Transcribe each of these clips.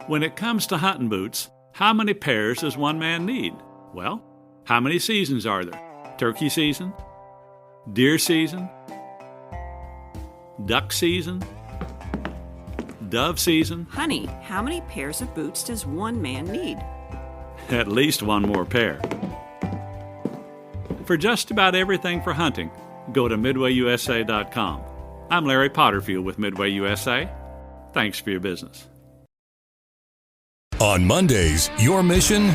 When it comes to hunting boots, how many pairs does one man need? Well, how many seasons are there? Turkey season? Deer season? Duck season? Dove season? Honey, how many pairs of boots does one man need? At least one more pair. For just about everything for hunting, go to MidwayUSA.com. I'm Larry Potterfield with Midway USA. Thanks for your business. On Mondays, your mission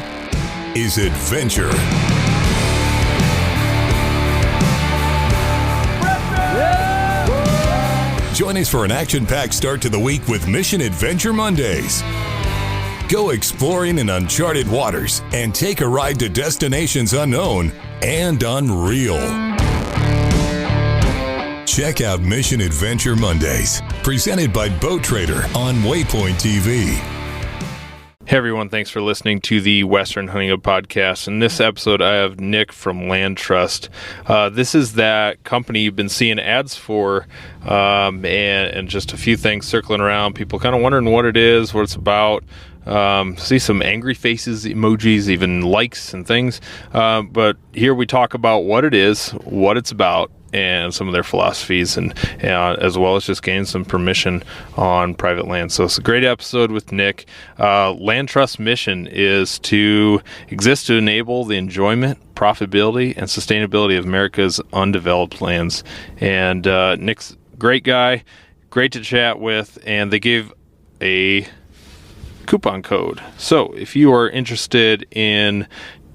is adventure. Join us for an action-packed start to the week with Mission Adventure Mondays. Go exploring in uncharted waters and take a ride to destinations unknown and unreal. Check out Mission Adventure Mondays, presented by Boat Trader on Waypoint TV. Hey everyone, thanks for listening to the Western Hunting Hub podcast. In this episode, I have Nick from LandTrust. This is that company you've been seeing ads for, and just a few things circling around. People kind of wondering what it is, what it's about. See some angry faces, emojis, even likes and things. But here we talk about what it is, what it's about, and some of their philosophies, and as well as just gain some permission on private land. So it's a great episode with Nick. LandTrust's mission is to exist to enable the enjoyment, profitability, and sustainability of America's undeveloped lands. And Nick's a great guy, great to chat with, and they gave a coupon code. So if you are interested in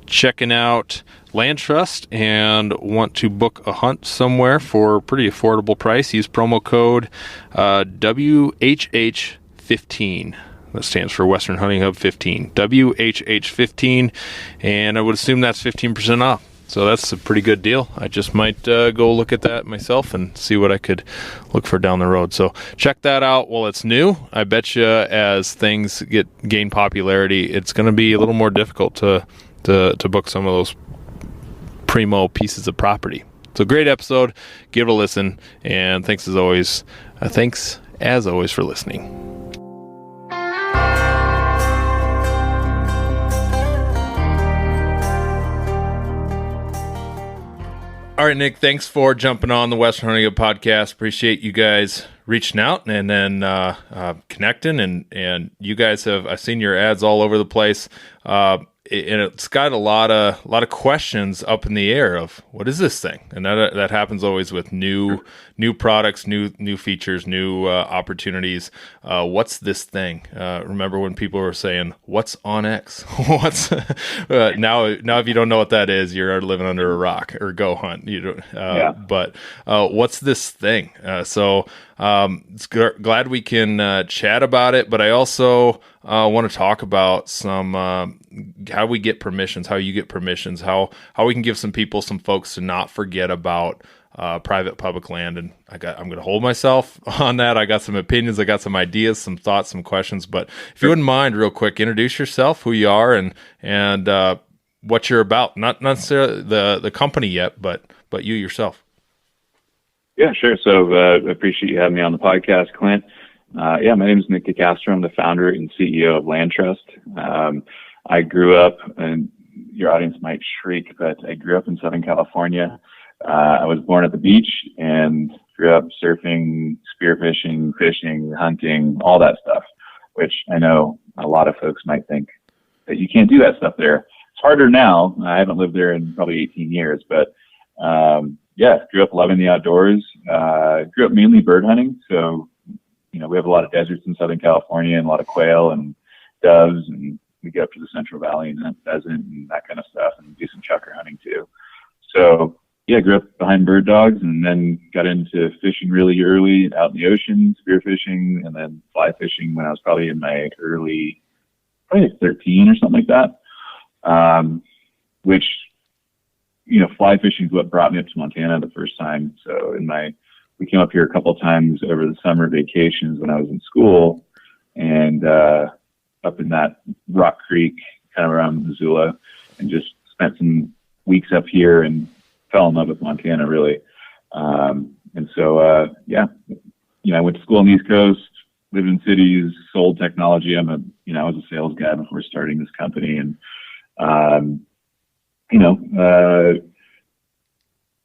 checking out LandTrust and want to book a hunt somewhere for a pretty affordable price, use promo code WHH15. That stands for Western Hunting Hub 15. WHH15, and I would assume that's 15% off. So that's a pretty good deal. I just might go look at that myself and see what I could look for down the road. So check that out while it's new. I bet you as things gain popularity, it's going to be a little more difficult to book some of those primo pieces of property. So great episode. Give it a listen, and thanks as always for listening. All right, Nick, thanks for jumping on the Western Hunting Hub podcast. Appreciate you guys reaching out and then connecting. And you guys I've seen your ads all over the place. And it's got a lot of questions up in the air of what is this thing, and that happens always with new products, new features, new opportunities. What's this thing? Remember when people were saying, "What's on X?" What's now? If you don't know what that is, you're living under a rock, or go hunt. You don't. But what's this thing? So it's glad we can chat about it. But I also want to talk about some how we get permissions, how you get permissions, how we can give some folks to not forget about private public land. And I'm going to hold myself on that. I got some opinions, I got some ideas, some thoughts, some questions. But if you wouldn't mind, real quick, introduce yourself, who you are, and what you're about. Not necessarily the company yet, but you yourself. Yeah, sure. So I appreciate you having me on the podcast, Clint. My name is Nick DeCastro. I'm the founder and CEO of LandTrust. I grew up, and your audience might shriek, but I grew up in Southern California. I was born at the beach and grew up surfing, spearfishing, fishing, hunting, all that stuff, which I know a lot of folks might think that you can't do that stuff there. It's harder now. I haven't lived there in probably 18 years, but grew up loving the outdoors. Grew up mainly bird hunting. So, we have a lot of deserts in Southern California and a lot of quail and doves, and we get up to the Central Valley and hunt pheasant and that kind of stuff, and do some chucker hunting too. So, grew up behind bird dogs, and then got into fishing really early out in the ocean, spearfishing, and then fly fishing when I was probably in my probably 13 or something like that. Which, fly fishing is what brought me up to Montana the first time. So we came up here a couple of times over the summer vacations when I was in school, and up in that Rock Creek, kind of around Missoula, and just spent some weeks up here and fell in love with Montana, really. I went to school on the East Coast, lived in cities, sold technology. I was a sales guy before starting this company, and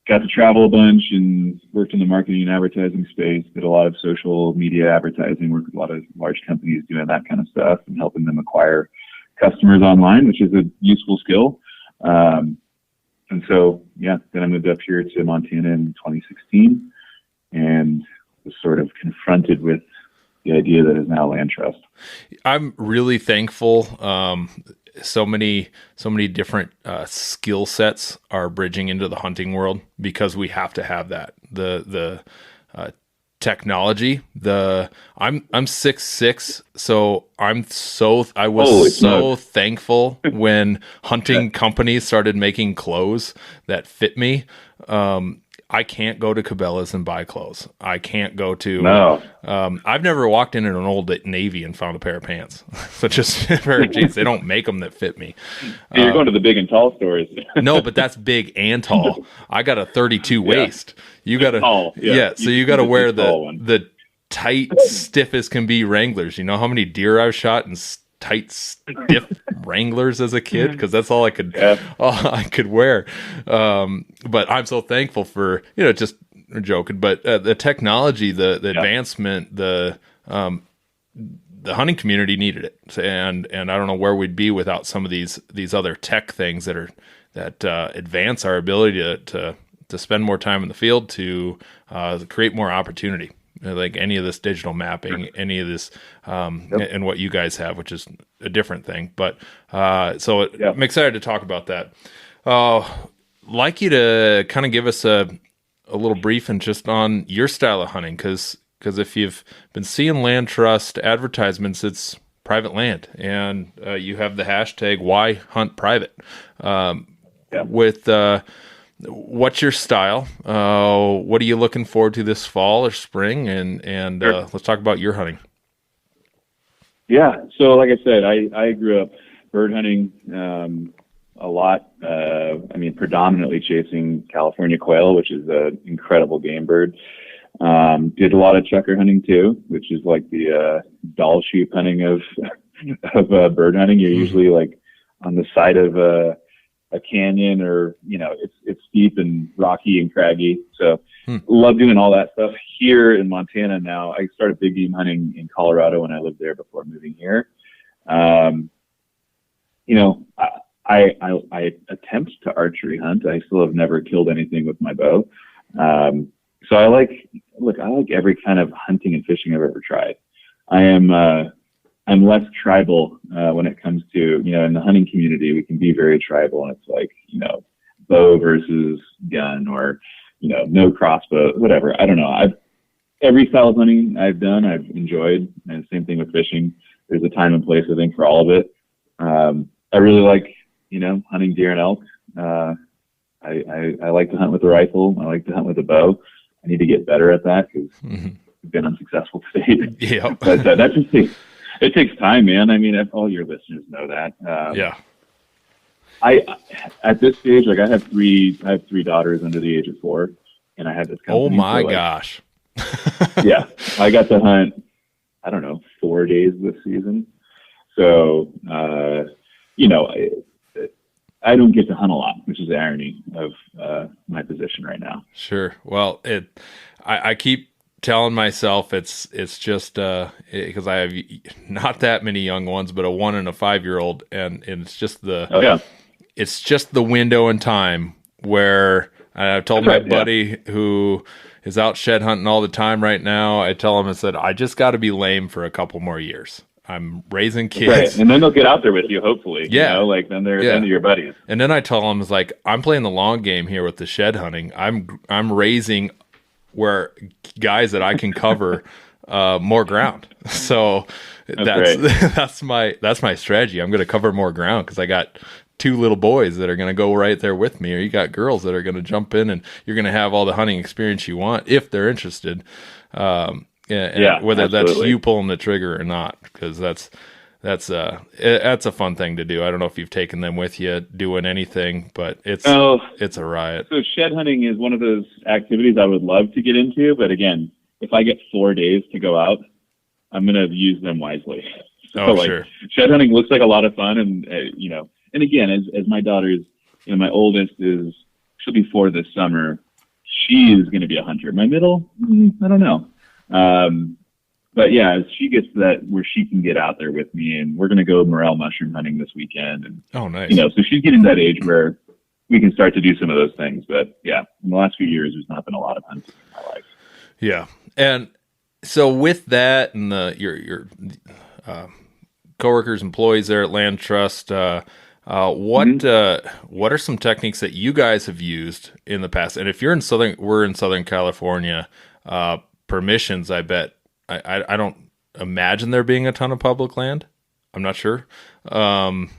got to travel a bunch and worked in the marketing and advertising space. Did a lot of social media advertising. Worked with a lot of large companies doing that kind of stuff and helping them acquire customers online, which is a useful skill. And so, then I moved up here to Montana in 2016 and was sort of confronted with the idea that is now LandTrust. I'm really thankful. So many different skill sets are bridging into the hunting world because we have to have that. The technology. I'm 6'6", so I was so thankful when hunting companies started making clothes that fit me. I can't go to Cabela's and buy clothes. I can't go to. No. I've never walked in an Old Navy and found a pair of pants. So just a pair of jeans. They don't make them that fit me. You're going to the big and tall stores. No, but that's big and tall. I got a 32 waist. You got to. Tall. Yeah. So you got to wear the tight, stiff as can be Wranglers. You know how many deer I've shot in tight, stiff Wranglers as a kid, because that's all I could wear. But I'm so thankful for, just joking, but the technology, the advancement, the hunting community needed it, and I don't know where we'd be without some of these other tech things that advance our ability to spend more time in the field, to create more opportunity. Like any of this digital mapping, any of this, and what you guys have, which is a different thing. But I'm excited to talk about that. Like you to kind of give us a little brief and just on your style of hunting, because if you've been seeing LandTrust advertisements, it's private land, and you have the hashtag Why Hunt Private. What's your style? What are you looking forward to this fall or spring? And Sure. Let's talk about your hunting. Yeah. So like I said, I grew up bird hunting a lot. Predominantly chasing California quail, which is an incredible game bird. Did a lot of chucker hunting too, which is like the doll sheep hunting of bird hunting. You're usually like on the side of a canyon, or it's steep and rocky and craggy. So love doing all that stuff. Here in Montana now, I started big game hunting in Colorado when I lived there before moving here. I attempt to archery hunt. I still have never killed anything with my bow. So I like every kind of hunting and fishing I've ever tried. I'm less tribal when it comes to, in the hunting community, we can be very tribal, and it's like, bow versus gun, or, no crossbow, whatever. I don't know. Every style of hunting I've done, I've enjoyed, and same thing with fishing. There's a time and place, I think, for all of it. I really like, hunting deer and elk. I like to hunt with a rifle. I like to hunt with a bow. I need to get better at that because I've been unsuccessful to date. Yeah. But that just it takes time, man. I mean, all your listeners know that. At this stage, like I have three daughters under the age of 4, and I had this company. Oh my gosh. Yeah. I got to hunt, 4 days this season. So, I don't get to hunt a lot, which is the irony of my position right now. Sure. Well, I keep telling myself it's just because I have not that many young ones, but a 1 and a 5-year-old, and it's just it's just the window in time where I told my buddy who is out shed hunting all the time right now. I tell him, I said, I just got to be lame for a couple more years. I'm raising kids. Right. And then they'll get out there with you, hopefully. Yeah. Then they're your buddies. And then I tell them, it's like, I'm playing the long game here with the shed hunting. I'm raising where guys that I can cover more ground. So that's my strategy. I'm going to cover more ground because I got 2 little boys that are going to go right there with me, or you got girls that are going to jump in, and you're going to have all the hunting experience you want if they're interested. Whether absolutely. That's you pulling the trigger or not, because that's a fun thing to do. I don't know if you've taken them with you doing anything, but it's a riot. So shed hunting is one of those activities I would love to get into, but again, if I get 4 days to go out, I'm going to use them wisely. So Oh, sure. Shed hunting looks like a lot of fun. And, and again, as my daughter's, my oldest she'll be 4 this summer. She is going to be a hunter. My middle, I don't know. But yeah, as she gets to that where she can get out there with me, and we're going to go morel mushroom hunting this weekend. And, oh, nice. So she's getting to that age where we can start to do some of those things. But yeah, in the last few years, there's not been a lot of hunting in my life. Yeah. And so with that and your coworkers, employees there at LandTrust, what are some techniques that you guys have used in the past? And if you're we're in Southern California, permissions, I bet, I don't imagine there being a ton of public land. I'm not sure. And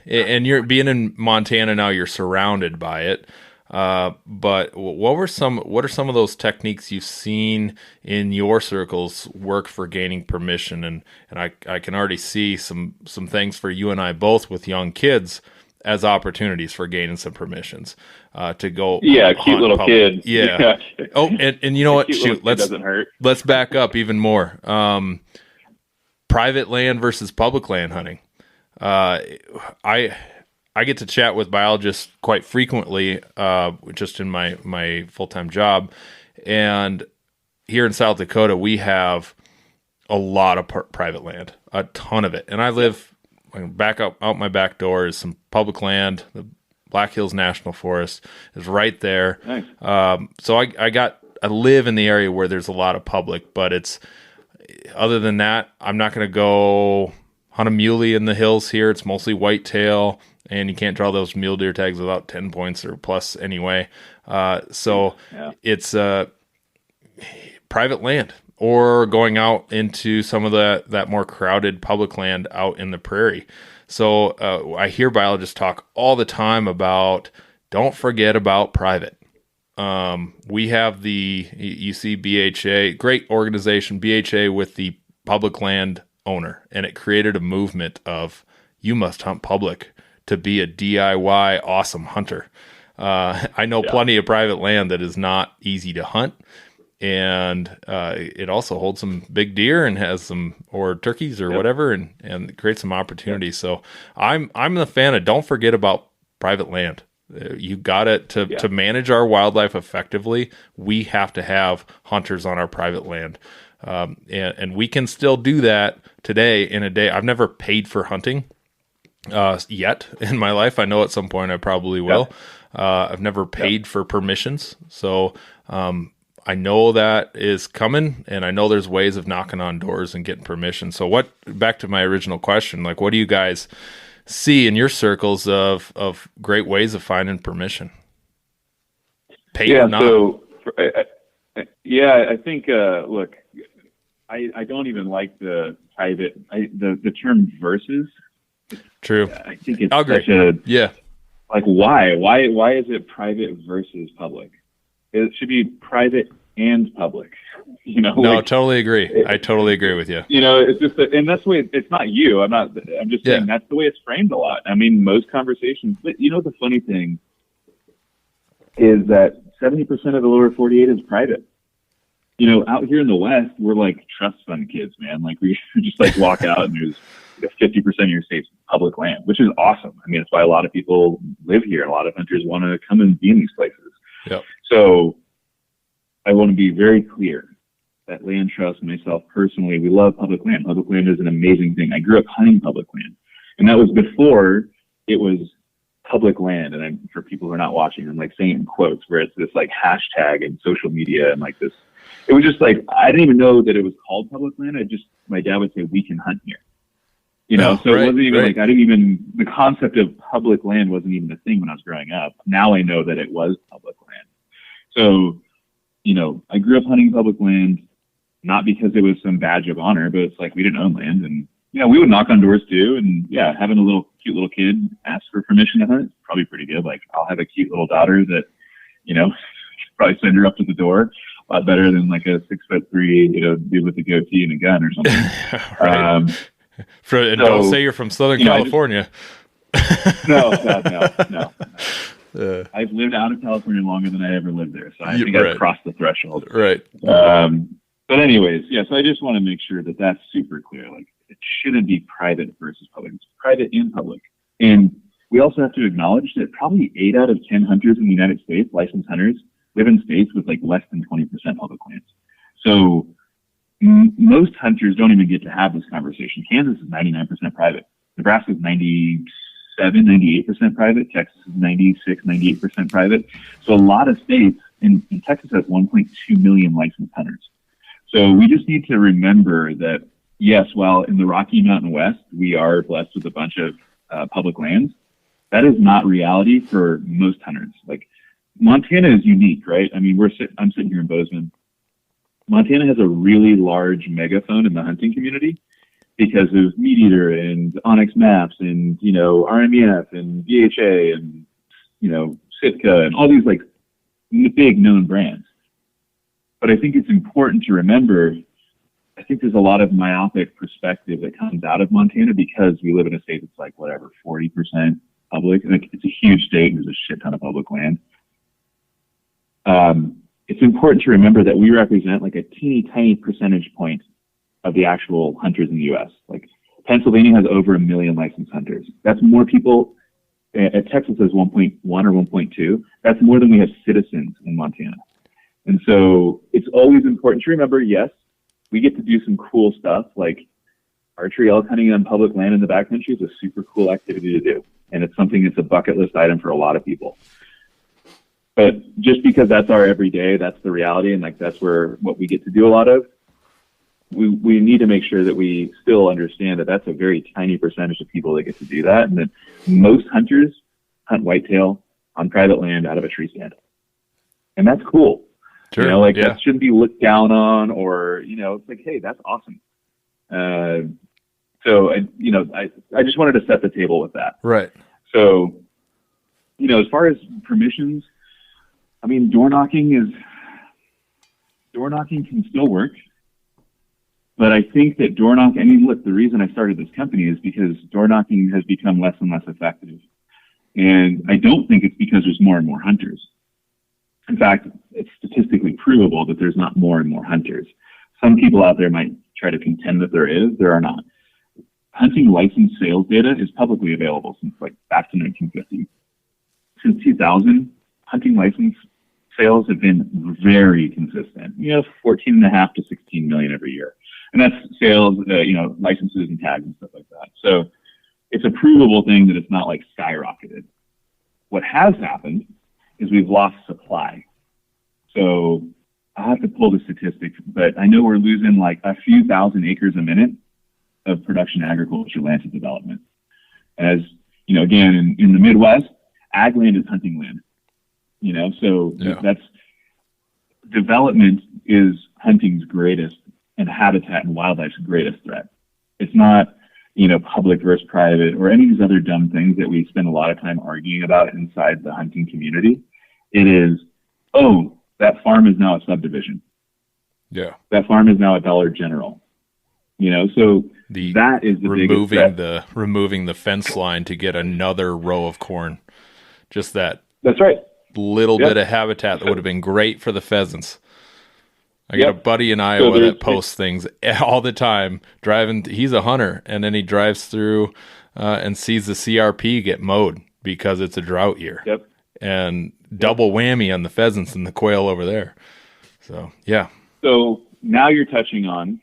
you're being in Montana now, you're surrounded by it. But what are some of those techniques you've seen in your circles work for gaining permission? And I can already see some things for you and I both with young kids as opportunities for gaining some permissions, to go. Yeah. Cute little kid. Yeah. Oh, and you know what? Shoot, let's back up even more. Private land versus public land hunting. I get to chat with biologists quite frequently, just in my full-time job. And here in South Dakota, we have a lot of private land, a ton of it. And I live back out my back door is some public land. The Black Hills National Forest is right there. Nice. So I live in the area where there's a lot of public, but other than that, I'm not going to go hunt a muley in the hills here. It's mostly whitetail. And you can't draw those mule deer tags without 10 points or plus anyway. It's private land or going out into some of that more crowded public land out in the prairie. So I hear biologists talk all the time about don't forget about private. We have you see BHA, great organization, BHA with the public land owner, and it created a movement of you must hunt public to be a DIY awesome hunter. I know plenty of private land that is not easy to hunt, and it also holds some big deer and has or turkeys or whatever, and creates some opportunities. So I'm the fan of don't forget about private land. You got it to manage our wildlife effectively. We have to have hunters on our private land, and we can still do that today in a day. I've never paid for hunting yet in my life. I know at some point I probably will. I've never paid for permissions. So I know that is coming, and I know there's ways of knocking on doors and getting permission. So back to my original question, what do you guys see in your circles of great ways of finding permission? Paid or not? So I think, look, I don't even like the private, the term versus. True. I think it's such a, why is it private versus public? It should be private and public, No, totally agree. I totally agree with you. It's just, and that's the way, it's not you. I'm just saying that's the way it's framed a lot. I mean, most conversations, but the funny thing is that 70% of the lower 48 is private. Out here in the West, we're like trust fund kids, man. We just walk out and there's 50% of your state's public land, which is awesome. I mean, it's why a lot of people live here. A lot of hunters want to come and be in these places. Yep. So I want to be very clear that LandTrust and myself personally, we love public land. Public land is an amazing thing. I grew up hunting public land, and that was before it was public land. And for people who are not watching, I'm saying it in quotes where it's this hashtag and social media and this. It was just I didn't even know that it was called public land. My dad would say, we can hunt here. So it wasn't even, the concept of public land wasn't even a thing when I was growing up. Now I know that it was public land. So, I grew up hunting public land, not because it was some badge of honor, but it's we didn't own land. And, we would knock on doors too. And having a cute little kid ask for permission to hunt, probably pretty good. I'll have a cute little daughter that, probably send her up to the door. A lot better than a 6'3", dude with a goatee and a gun or something. Right. Don't say you're from Southern California. No. I've lived out of California longer than I ever lived there, so I think I've crossed the threshold. Right. But anyways, yeah, so I just want to make sure that that's super clear. Like, it shouldn't be private versus public. It's private and public. And we also have to acknowledge that probably 8 out of 10 hunters in the United States, licensed hunters, live in states with like less than 20% public lands. So most hunters don't even get to have this conversation. Kansas is 99% private. Nebraska is 98% private. Texas is 98% private. So a lot of states, and Texas has 1.2 million licensed hunters. So we just need to remember that, yes, while in the Rocky Mountain West, we are blessed with a bunch of public lands, that is not reality for most hunters. Like, Montana is unique, right? I mean, I'm sitting here in Bozeman. Montana has a really large megaphone in the hunting community because of Meat Eater and Onyx Maps and, RMEF and BHA and, Sitka and all these like big known brands. But I think it's important to remember, I think there's a lot of myopic perspective that comes out of Montana because we live in a state that's like, 40% public. Like, it's a huge state and there's a shit ton of public land. It's important to remember that we represent like a teeny tiny percentage point of the actual hunters in the U.S. Like, Pennsylvania has over 1 million licensed hunters. That's more people. Texas has 1.1 or 1.2. That's more than we have citizens in Montana. And so it's always important to remember, yes, we get to do some cool stuff like archery elk hunting on public land in the backcountry is a super cool activity to do. And it's something that's a bucket list item for a lot of people. But just because that's our everyday, that's the reality, and like that's what we get to do a lot of, we need to make sure that we still understand that that's a very tiny percentage of people that get to do that, and that most hunters hunt whitetail on private land out of a tree stand. And that's cool. Sure. That shouldn't be looked down on, or, it's like, hey, that's awesome. So I just wanted to set the table with that. Right. So, as far as permissions, I mean, door knocking can still work, but I think that the reason I started this company is because door knocking has become less and less effective. And I don't think it's because there's more and more hunters. In fact, it's statistically provable that there's not more and more hunters. Some people out there might try to contend that there is. There are not. Hunting license sales data is publicly available since back to 1950. Since 2000, hunting license sales have been very consistent. 14.5 to 16 million every year. And that's sales, licenses and tags and stuff like that. So it's a provable thing that it's not like skyrocketed. What has happened is we've lost supply. So I have to pull the statistics, but I know we're losing like a few thousand acres a minute of production agriculture land to development. As, again, in the Midwest, ag land is hunting land. That's development is hunting's greatest and habitat and wildlife's greatest threat. It's not, public versus private or any of these other dumb things that we spend a lot of time arguing about inside the hunting community. It is, that farm is now a subdivision. Yeah. That farm is now a Dollar General. So that is the removing the fence line to get another row of corn. Just that. That's right. Little bit of habitat that would have been great for the pheasants. I got a buddy in Iowa that posts things all the time. He's a hunter, and then he drives through and sees the CRP get mowed because it's a drought year. Yep. And double whammy on the pheasants and the quail over there. So, yeah. So now you're touching on,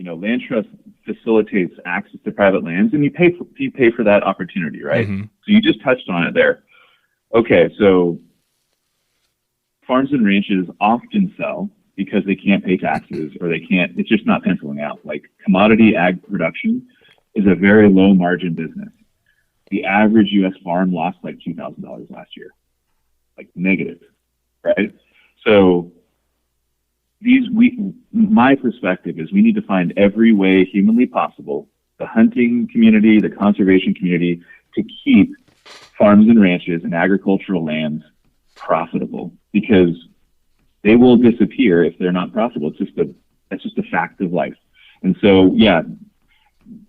LandTrust facilitates access to private lands, and you pay for that opportunity, right? Mm-hmm. So you just touched on it there. Okay, so farms and ranches often sell because they can't pay taxes or it's just not penciling out. Like, commodity ag production is a very low margin business. The average U.S. farm lost like $2,000 last year, like negative, right? So my perspective is we need to find every way humanly possible, the hunting community, the conservation community, to keep farms and ranches and agricultural lands profitable, because they will disappear if they're not profitable. That's just a fact of life. And so,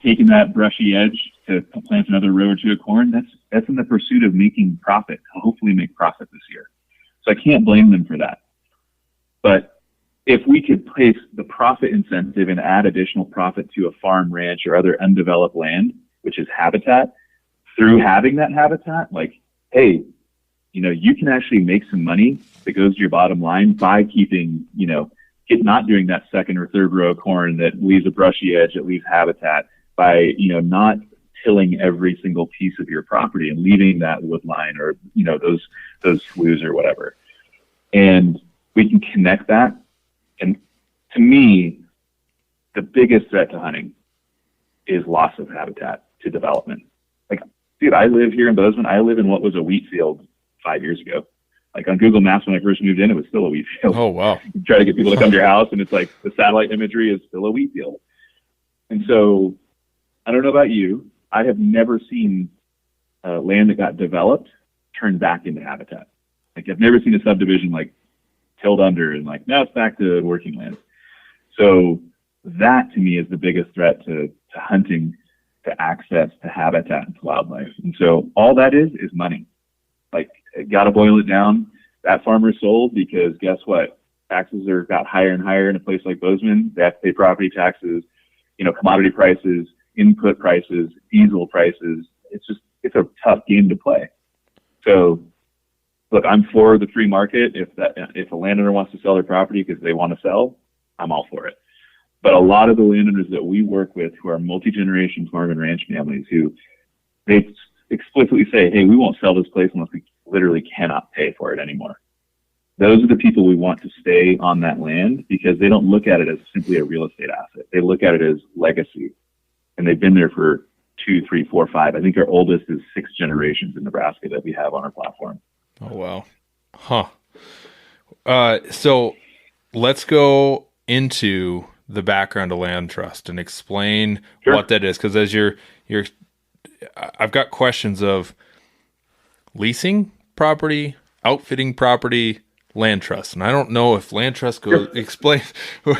taking that brushy edge to plant another row or two of corn, that's in the pursuit of making profit, hopefully make profit this year. So I can't blame them for that. But if we could place the profit incentive and add additional profit to a farm, ranch, or other undeveloped land, which is habitat, through having that habitat, like, hey, you can actually make some money that goes to your bottom line by keeping, not doing that second or third row of corn that leaves a brushy edge, that leaves habitat, by, not tilling every single piece of your property and leaving that wood line or, those sloughs or whatever. And we can connect that. And to me, the biggest threat to hunting is loss of habitat to development. Like, dude, I live here in Bozeman. I live in what was a wheat field 5 years ago. Like on Google Maps, when I first moved in, it was still a wheat field. Oh, wow. You try to get people to come to your house, and it's like the satellite imagery is still a wheat field. And so I don't know about you. I have never seen land that got developed turned back into habitat. Like, I've never seen a subdivision like tilled under and like, now it's back to working land. So that to me is the biggest threat to hunting, to access to habitat and to wildlife. And so all that is money. Like, got to boil it down. That farmer sold because guess what? Taxes got higher and higher in a place like Bozeman. They have to pay property taxes, commodity prices, input prices, diesel prices. It's a tough game to play. So look, I'm for the free market. If a landowner wants to sell their property because they want to sell, I'm all for it. But a lot of the landowners that we work with who are multi-generation farm and ranch families, who they explicitly say, hey, we won't sell this place unless we literally cannot pay for it anymore. Those are the people we want to stay on that land, because they don't look at it as simply a real estate asset. They look at it as legacy. And they've been there for 2, 3, 4, 5. I think our oldest is 6 generations in Nebraska that we have on our platform. Oh, wow. Huh. So let's go into the background of LandTrust and explain what that is. Because as I've got questions of leasing property, outfitting property, LandTrust, and I don't know if LandTrust goes explain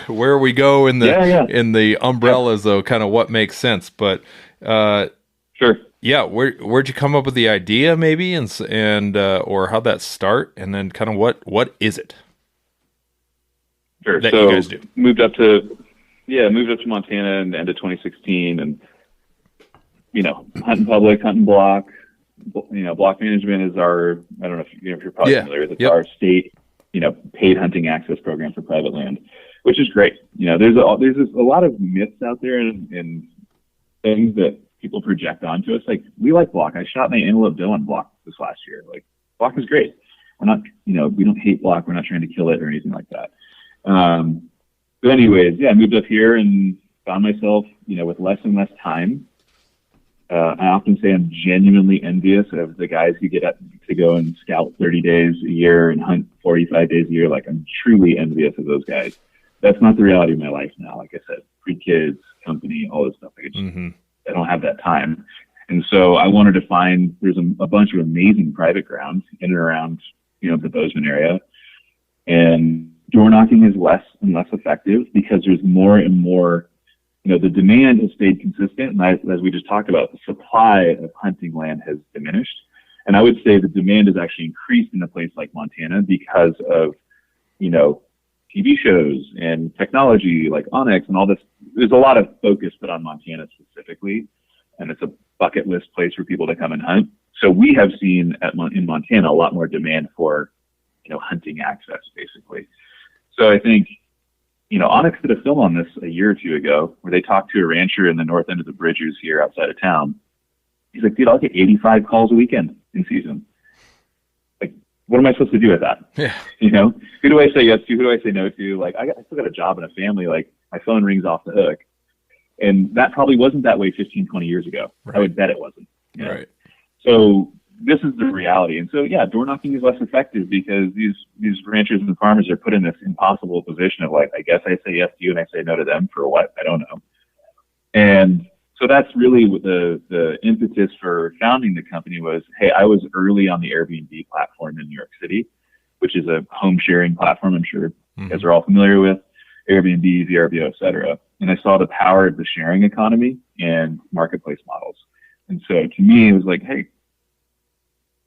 where we go in the in the umbrellas, though, kind of what makes sense. But where'd you come up with the idea, maybe, and or how'd that start, and then kind of what is it? Sure. That so you guys do. moved up to Montana in the end of 2016, and hunting public, hunting block. Block management is our, I don't know if you're probably familiar with it. It's our state, paid hunting access program for private land, which is great. There's a lot of myths out there and things that people project onto us. Like, we like block. I shot my antelope doe on block this last year. Like, block is great. We're not, we don't hate block. We're not trying to kill it or anything like that. But anyways, I moved up here and found myself, with less and less time. I often say I'm genuinely envious of the guys who get to go and scout 30 days a year and hunt 45 days a year. Like, I'm truly envious of those guys. That's not the reality of my life now. Like I said, pre-kids, company, all this stuff. I don't have that time. And so I wanted to find, there's a bunch of amazing private grounds in and around, the Bozeman area. And door knocking is less and less effective because there's more and more, the demand has stayed consistent. And as we just talked about, the supply of hunting land has diminished. And I would say the demand has actually increased in a place like Montana because of, TV shows and technology like Onyx and all this. There's a lot of focus put on Montana specifically, and it's a bucket list place for people to come and hunt. So we have seen in Montana a lot more demand for, hunting access, basically. So I think, Onyx did a film on this a year or two ago where they talked to a rancher in the north end of the Bridgers here outside of town. He's like, dude, I'll get 85 calls a weekend in season. Like, what am I supposed to do with that? Yeah. Who do I say yes to? Who do I say no to? Like, I still got a job and a family. Like, my phone rings off the hook. And that probably wasn't that way 15, 20 years ago. Right. I would bet it wasn't. Right. So this is the reality. And so, door knocking is less effective because these ranchers and farmers are put in this impossible position of like, I guess I say yes to you and I say no to them for what? I don't know. And so that's really what the impetus for founding the company was. Hey, I was early on the Airbnb platform in New York City, which is a home sharing platform. I'm sure you guys are all familiar with Airbnb, VRBO, et cetera. And I saw the power of the sharing economy and marketplace models. And so to me, it was like, hey,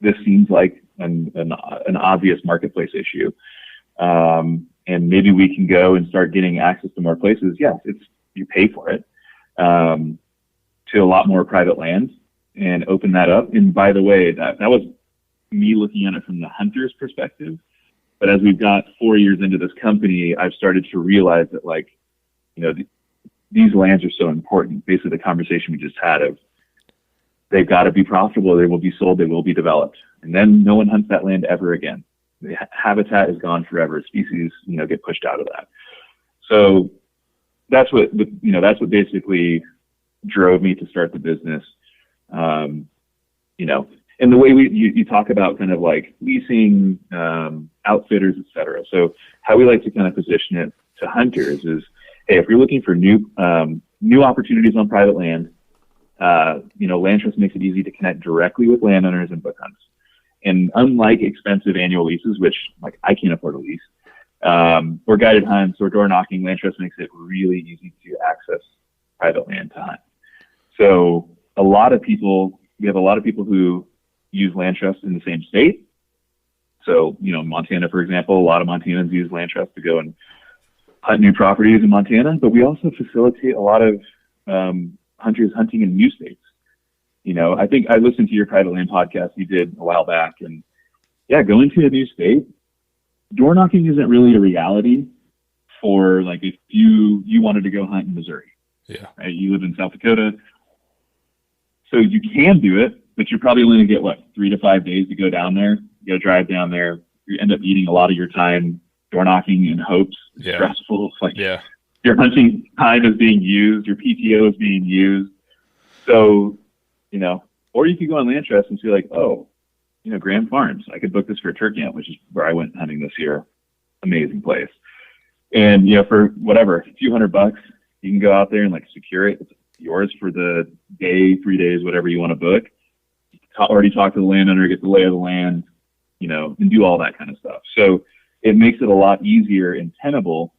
this seems like an obvious marketplace issue. and maybe we can go and start getting access to more places. Yes, you pay for it, to a lot more private land and open that up. And by the way, that was me looking at it from the hunter's perspective. But as we've got 4 years into this company, I've started to realize that, like, these lands are so important. Basically, the conversation we just had of they've got to be profitable, they will be sold, they will be developed. And then no one hunts that land ever again. The habitat is gone forever. Species, get pushed out of that. So that's what basically drove me to start the business. And the way you talk about kind of like leasing, outfitters, et cetera. So how we like to kind of position it to hunters is, hey, if you're looking for new opportunities on private land, LandTrust makes it easy to connect directly with landowners and book hunts. And unlike expensive annual leases, which like I can't afford a lease, or guided hunts or door knocking, LandTrust makes it really easy to access private land to hunt. So we have a lot of people who use LandTrust in the same state. So, Montana, for example, a lot of Montanans use LandTrust to go and hunt new properties in Montana, but we also facilitate a lot of hunters hunting in new states. I think I listened to your private land podcast you did a while back, and yeah, going to a new state, door knocking isn't really a reality for, like, if you wanted to go hunt in Missouri. Yeah. Right? You live in South Dakota. So you can do it, but you're probably only going to get 3 to 5 days to go down there. You got to drive down there. You end up eating a lot of your time door knocking in hopes. It's stressful. It's like your hunting time is being used, your PTO is being used. So, or you could go on LandTrust and see like, Grand Farms. I could book this for a turkey hunt, which is where I went hunting this year. Amazing place. And, for whatever, a few $100, you can go out there and like secure it. It's yours for the day, 3 days, whatever you want to book. Already talk to the landowner, get the lay of the land, and do all that kind of stuff. So it makes it a lot easier and tenable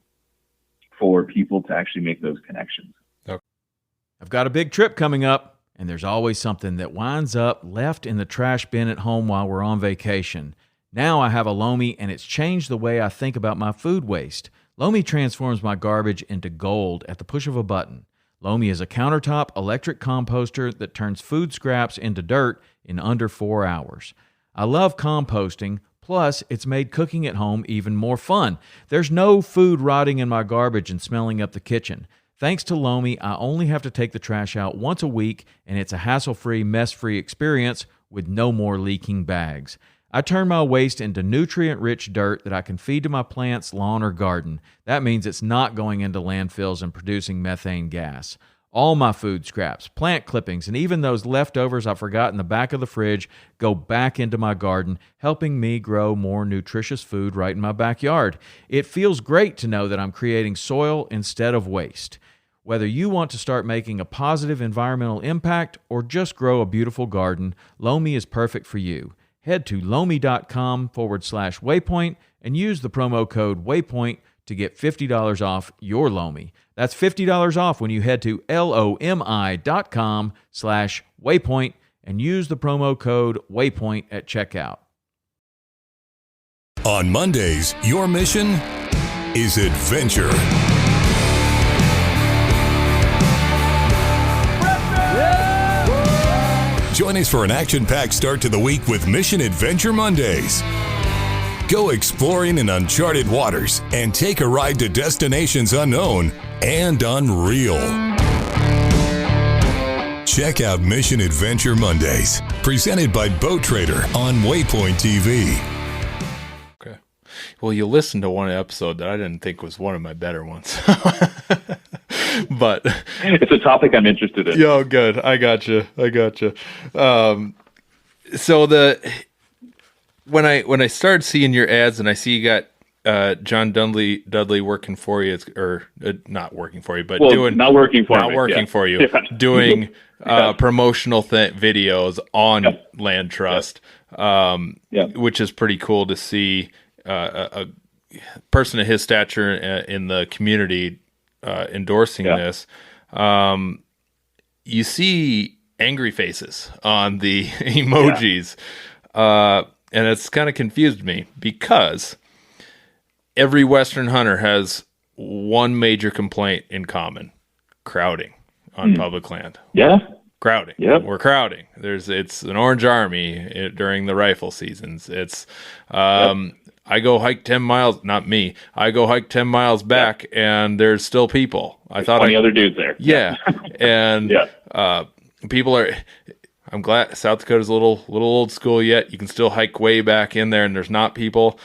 for people to actually make those connections. I've got a big trip coming up, and there's always something that winds up left in the trash bin at home while we're on vacation. Now I have a Lomi, and it's changed the way I think about my food waste. Lomi transforms my garbage into gold at the push of a button. Lomi is a countertop electric composter that turns food scraps into dirt in under 4 hours. I love composting, plus it's made cooking at home even more fun. There's no food rotting in my garbage and smelling up the kitchen. Thanks to Lomi, I only have to take the trash out once a week, and it's a hassle-free, mess-free experience with no more leaking bags. I turn my waste into nutrient-rich dirt that I can feed to my plants, lawn, or garden. That means it's not going into landfills and producing methane gas. All my food scraps, plant clippings, and even those leftovers I forgot in the back of the fridge go back into my garden, helping me grow more nutritious food right in my backyard. It feels great to know that I'm creating soil instead of waste. Whether you want to start making a positive environmental impact or just grow a beautiful garden, Lomi is perfect for you. Head to lomi.com/waypoint and use the promo code WAYPOINT to get $50 off your Lomi. That's $50 off when you head to lomi.com/waypoint and use the promo code WAYPOINT at checkout. On Mondays, your mission is adventure. Join us for an action-packed start to the week with Mission Adventure Mondays. Go exploring in uncharted waters and take a ride to destinations unknown and unreal. Check out Mission Adventure Mondays, presented by Boat Trader on Waypoint TV. Okay. Well, you listened to one episode that I didn't think was one of my better ones. But it's a topic I'm interested in. Yo, good. I gotcha. So when I started seeing your ads and I see you got John Dudley working for you, or not working for you, but not working for you, doing promotional videos on LandTrust, which is pretty cool to see a person of his stature in the community endorsing this. You see angry faces on the emojis, and it's kind of confused me because every Western hunter has one major complaint in common: crowding on public land. Yeah. Crowding. Yep. We're crowding. It's an orange army during the rifle seasons. It's I go hike 10 miles, not me. I go hike 10 miles back and there's still people. There's 20 other dudes there. Yeah. And people are, I'm glad South Dakota's a little old school yet. You can still hike way back in there and there's not people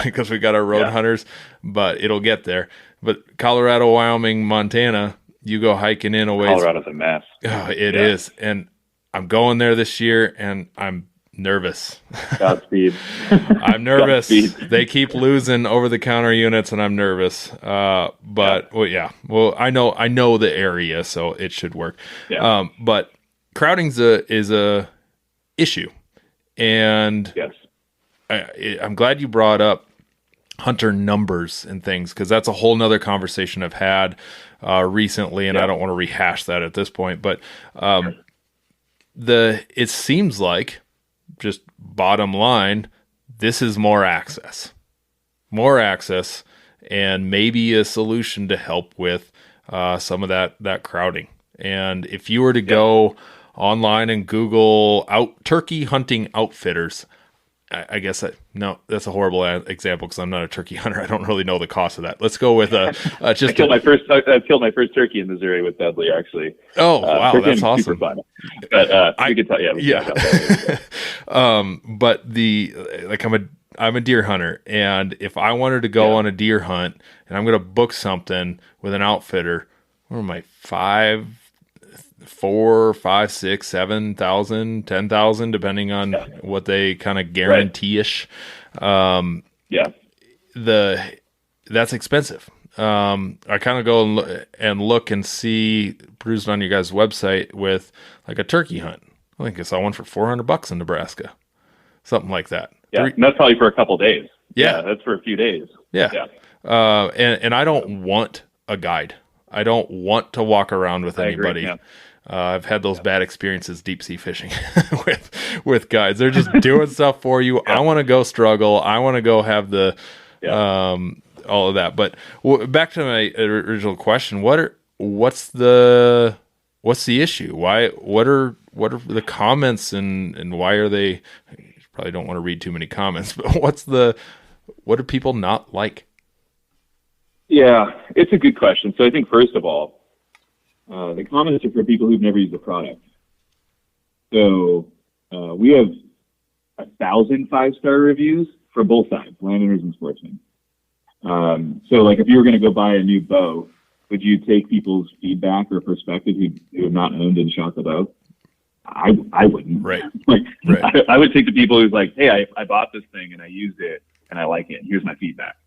because we got our road hunters, but it'll get there. But Colorado, Wyoming, Montana, you go hiking in a ways. Colorado's a mess. Oh, it is. And I'm going there this year and I'm nervous. Godspeed. I'm nervous. Godspeed. They keep losing over-the-counter units, and I'm nervous. But well, I know the area, so it should work. Yeah. But crowding's is a issue, and yes, I'm glad you brought up hunter numbers and things, because that's a whole nother conversation I've had recently, and I don't want to rehash that at this point. But it seems like, just bottom line, this is more access, and maybe a solution to help with some of that crowding. And if you were to go online and Google turkey hunting outfitters, I guess that's a horrible example because I'm not a turkey hunter. I don't really know the cost of that. Let's go with just. I killed my first turkey in Missouri with Dudley, actually. Oh wow, that's awesome! Super fun. But we could tell, but I'm a deer hunter, and if I wanted to go on a deer hunt and I'm going to book something with an outfitter, what am I, 4, 5, 6, 7,000, 10,000, depending on what they kind of guarantee-ish. That's expensive. I kind of go and look and see, perused on your guys' website with like a turkey hunt. I think I saw one for $400 in Nebraska, something like that. Yeah, and that's probably for a couple days. Yeah, that's for a few days. Yeah. And I don't want a guide. I don't want to walk around with anybody. Agree, I've had those bad experiences deep sea fishing with guides. They're just doing stuff for you. I want to go struggle. I want to go have the all of that. But back to my original question: what's the issue? What are the comments and why are they? You probably don't want to read too many comments, but what do people not like? Yeah, it's a good question. So I think first of all, the comments are for people who've never used the product. So we have 1,000 5-star reviews for both sides, landowners and sportsmen. So like if you were going to go buy a new bow, would you take people's feedback or perspective who have not owned and shot the bow? I wouldn't. Right. Right. I would take the people who's like, hey, I bought this thing and I used it and I like it. Here's my feedback.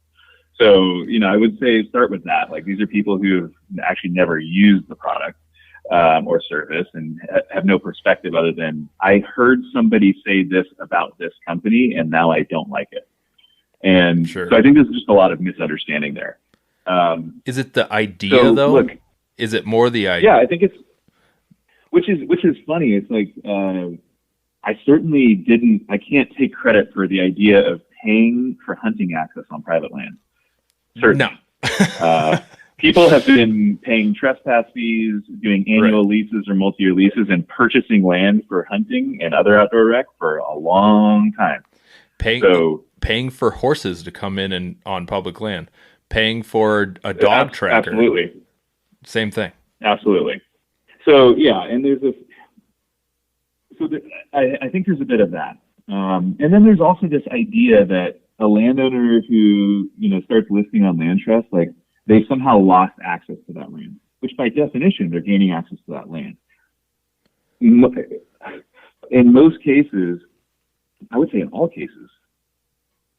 So, I would say start with that. Like these are people who have actually never used the product or service and have no perspective other than I heard somebody say this about this company and now I don't like it. And so I think there's just a lot of misunderstanding there. Is it the idea though? Look, is it more the idea? Yeah, I think which is funny. It's like, I can't take credit for the idea of paying for hunting access on private land. Certainly. No. People have been paying trespass fees, doing annual leases or multi-year leases, and purchasing land for hunting and other outdoor rec for a long time. Paying for horses to come in and on public land, paying for a dog tracker. Absolutely. Same thing. Absolutely. So yeah, and there's I think there's a bit of that. And then there's also this idea that a landowner who, starts listing on LandTrust, like they somehow lost access to that land, which by definition, they're gaining access to that land. In most cases, I would say in all cases,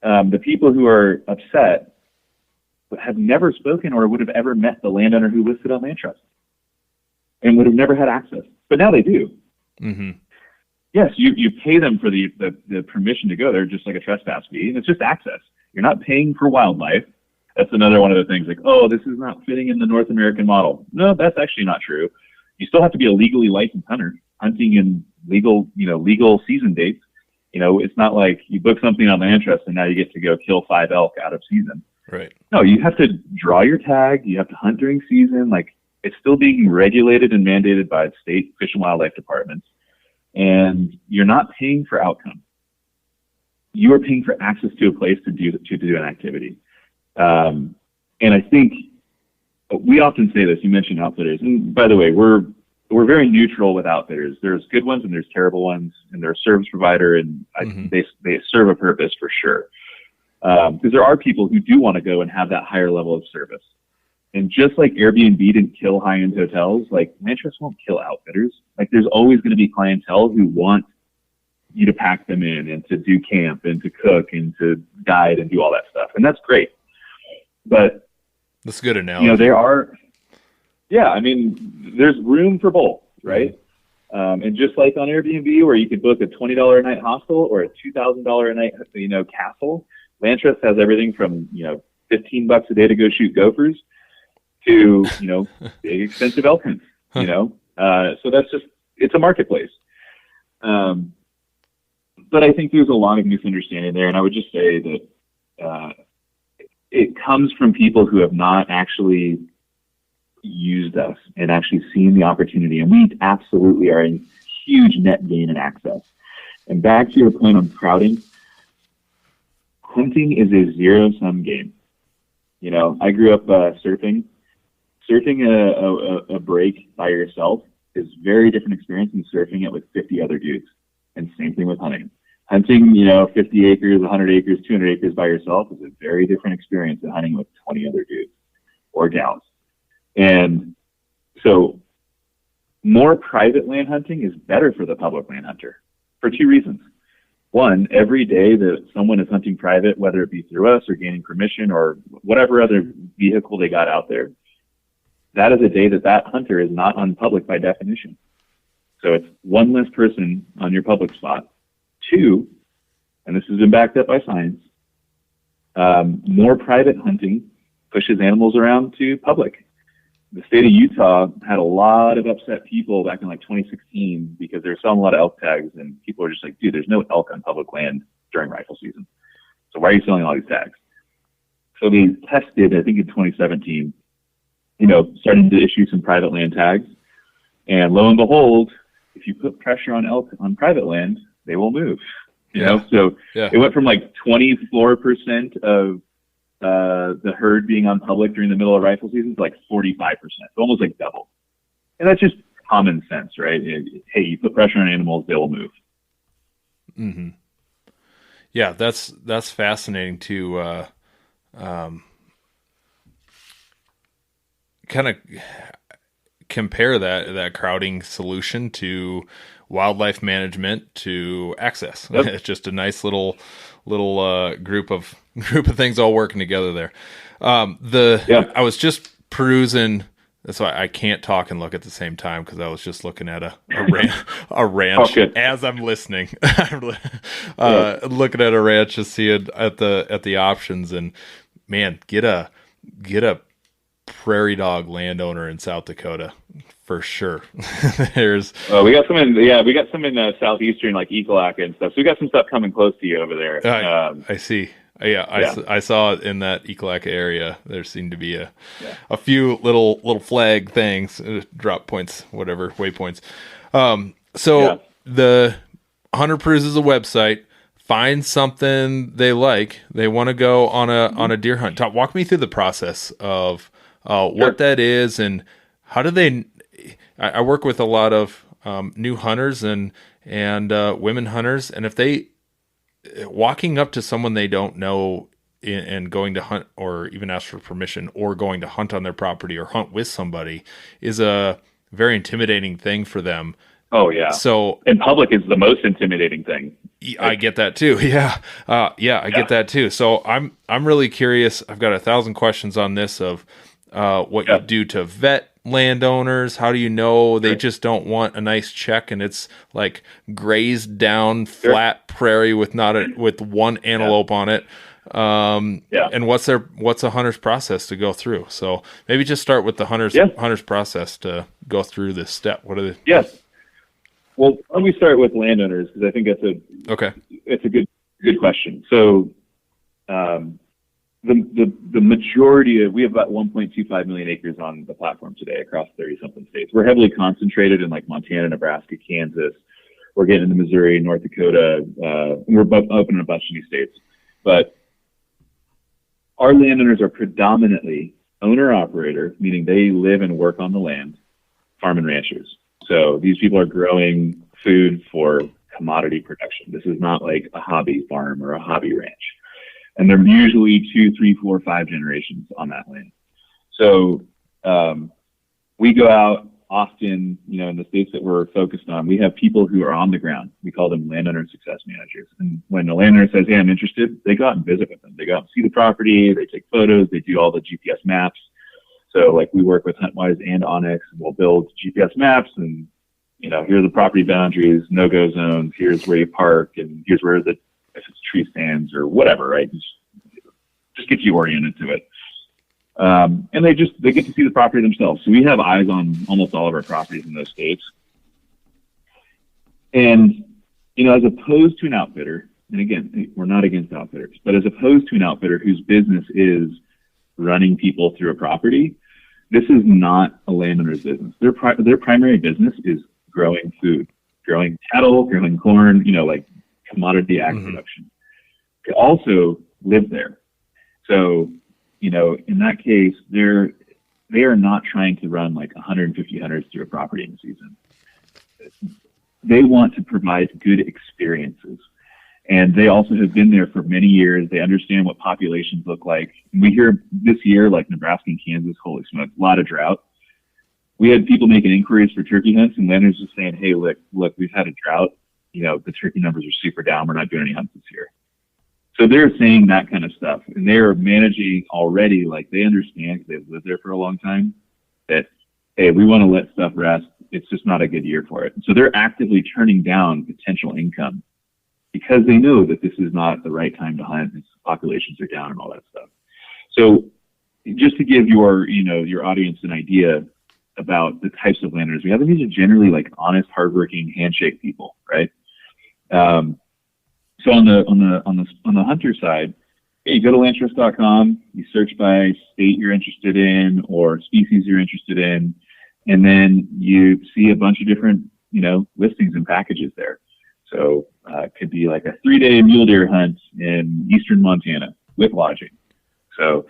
the people who are upset have never spoken or would have ever met the landowner who listed on LandTrust and would have never had access. But now they do. Mm-hmm. Yes, you pay them for the permission to go there, just like a trespass fee, and it's just access. You're not paying for wildlife. That's another one of the things like, oh, this is not fitting in the North American model. No, that's actually not true. You still have to be a legally licensed hunter, hunting in legal season dates. It's not like you book something on LandTrust and now you get to go kill 5 elk out of season. Right. No, you have to draw your tag. You have to hunt during season. Like, it's still being regulated and mandated by state fish and wildlife departments. And you're not paying for outcome. You are paying for access to a place to do an activity. And I think we often say this. You mentioned outfitters. And by the way, we're very neutral with outfitters. There's good ones and there's terrible ones, and they're a service provider, and they serve a purpose for sure. Because there are people who do want to go and have that higher level of service. And just like Airbnb didn't kill high-end hotels, like LandTrust won't kill outfitters. Like, there's always going to be clientele who want you to pack them in and to do camp and to cook and to guide and do all that stuff. And that's great. But that's a good analogy. There's room for both, right? And just like on Airbnb, where you could book a $20 a night hostel or a $2,000 a night, castle, LandTrust has everything from, $15 a day to go shoot gophers to, big expensive elk hunts, so it's a marketplace. But I think there's a lot of misunderstanding there. And I would just say that, it comes from people who have not actually used us and actually seen the opportunity. And we absolutely are in huge net gain in access. And back to your point on crowding, hunting is a zero-sum game. I grew up surfing. Surfing a break by yourself is a very different experience than surfing it with 50 other dudes. And same thing with hunting. Hunting, 50 acres, 100 acres, 200 acres by yourself is a very different experience than hunting with 20 other dudes or gals. And so more private land hunting is better for the public land hunter for two reasons. One, every day that someone is hunting private, whether it be through us or gaining permission or whatever other vehicle they got out there, that is a day that hunter is not on public by definition. So it's one less person on your public spot. Two, and this has been backed up by science, more private hunting pushes animals around to public. The state of Utah had a lot of upset people back in 2016 because they were selling a lot of elk tags, and people were just like, dude, there's no elk on public land during rifle season. So why are you selling all these tags? So they tested, I think in 2017, starting to issue some private land tags. And lo and behold, if you put pressure on elk on private land, they will move. So it went from 24% of the herd being on public during the middle of rifle season to 45%, so almost double. And that's just common sense, right? Hey, you put pressure on animals, they will move. Mm-hmm. Yeah, that's fascinating to kind of compare that crowding solution to wildlife management to access. Yep. It's just a nice little group of things all working together there. I was just perusing. That's why I can't talk and look at the same time, because I was just looking at a ranch as I'm listening. Looking at a ranch, just seeing at the options, and man, get a prairie dog landowner in South Dakota for sure. we got some in southeastern Ekalaka and stuff. So we got some stuff coming close to you over there. I see. I saw it in that Ekalaka area. There seemed to be a few little flag things, drop points, whatever, waypoints. The Hunter peruses a website, finds something they like. They want to go on a deer hunt. Walk me through the process of what that is, and how do they? I work with a lot of new hunters and women hunters, and if they walking up to someone they don't know and going to hunt, or even ask for permission, or going to hunt on their property or hunt with somebody, is a very intimidating thing for them. Oh yeah. So in public is the most intimidating thing. I get that too. I get that too. So I'm really curious. I've got 1,000 questions on this of what you do to vet landowners. How do you know they just don't want a nice check and it's grazed down flat prairie with with one antelope on it? And what's a hunter's process to go through? So maybe just start with the hunter's process to go through this step. What are they? Yes. Well, let me start with landowners, because I think it's a good question. So, the majority of, we have about 1.25 million acres on the platform today across 30 something states. We're heavily concentrated in like Montana, Nebraska, Kansas. We're getting into Missouri, North Dakota. We're up in a bunch of new states, but our landowners are predominantly owner-operator, meaning they live and work on the land, farm and ranchers. So these people are growing food for commodity production. This is not like a hobby farm or a hobby ranch. And they're usually 2, 3, 4, 5 generations on that land. So we go out often, in the states that we're focused on, we have people who are on the ground. We call them landowner success managers. And when the landowner says, hey, I'm interested, they go out and visit with them. They go out and see the property, they take photos, they do all the GPS maps. So like we work with HuntWise and Onyx, and we'll build GPS maps and, here are the property boundaries, no-go zones, here's where you park, and here's where if it's tree stands or whatever, right? Just get you oriented to it. And they get to see the property themselves. So we have eyes on almost all of our properties in those states. And, as opposed to an outfitter, and again, we're not against outfitters, but as opposed to an outfitter whose business is running people through a property, this is not a landowner's business. Their primary business is growing food, growing cattle, growing corn, like commodity ag production. They also live there. So, in that case, they are not trying to run like 150 hunters through a property in a season. They want to provide good experiences. And they also have been there for many years. They understand what populations look like. We hear this year, like Nebraska and Kansas, holy smokes, a lot of drought. We had people making inquiries for turkey hunts, and landowners just saying, hey, look, we've had a drought. The turkey numbers are super down. We're not doing any hunts this year. So they're saying that kind of stuff, and they're managing already, like they understand because they've lived there for a long time, that, hey, we want to let stuff rest. It's just not a good year for it. So they're actively turning down potential income because they know that this is not the right time to hunt. Its populations are down and all that stuff. So just to give your audience an idea about the types of landowners we have, these are generally like honest, hardworking, handshake people, right? So on the hunter side, you go to LandTrust.com, you search by state you're interested in or species you're interested in, and then you see a bunch of different, listings and packages there. So it could be like a 3-day mule deer hunt in eastern Montana with lodging. So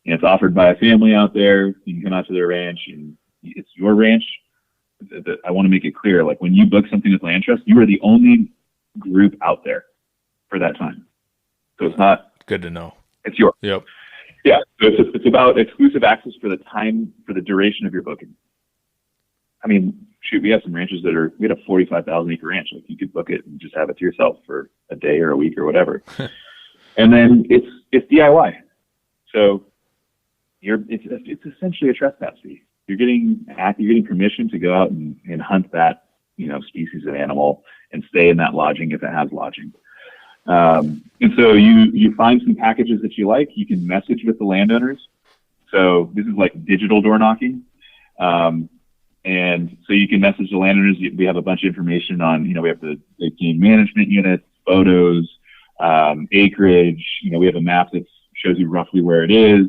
it's offered by a family out there. You can come out to their ranch, and it's your ranch. I want to make it clear, like when you book something with LandTrust, you are the only group out there for that time. So it's not good to know. It's yours. Yep. Yeah. So it's about exclusive access for the duration of your booking. I mean, shoot, we have some ranches we had a 45,000 acre ranch. Like you could book it and just have it to yourself for a day or a week or whatever. And then it's DIY. So it's essentially a trespass fee. You're getting permission to go out and hunt that, species of animal and stay in that lodging if it has lodging. And so you find some packages that you like. You can message with the landowners. So this is like digital door knocking. And so you can message the landowners. We have a bunch of information on, we have the game management units, photos, acreage. We have a map that shows you roughly where it is.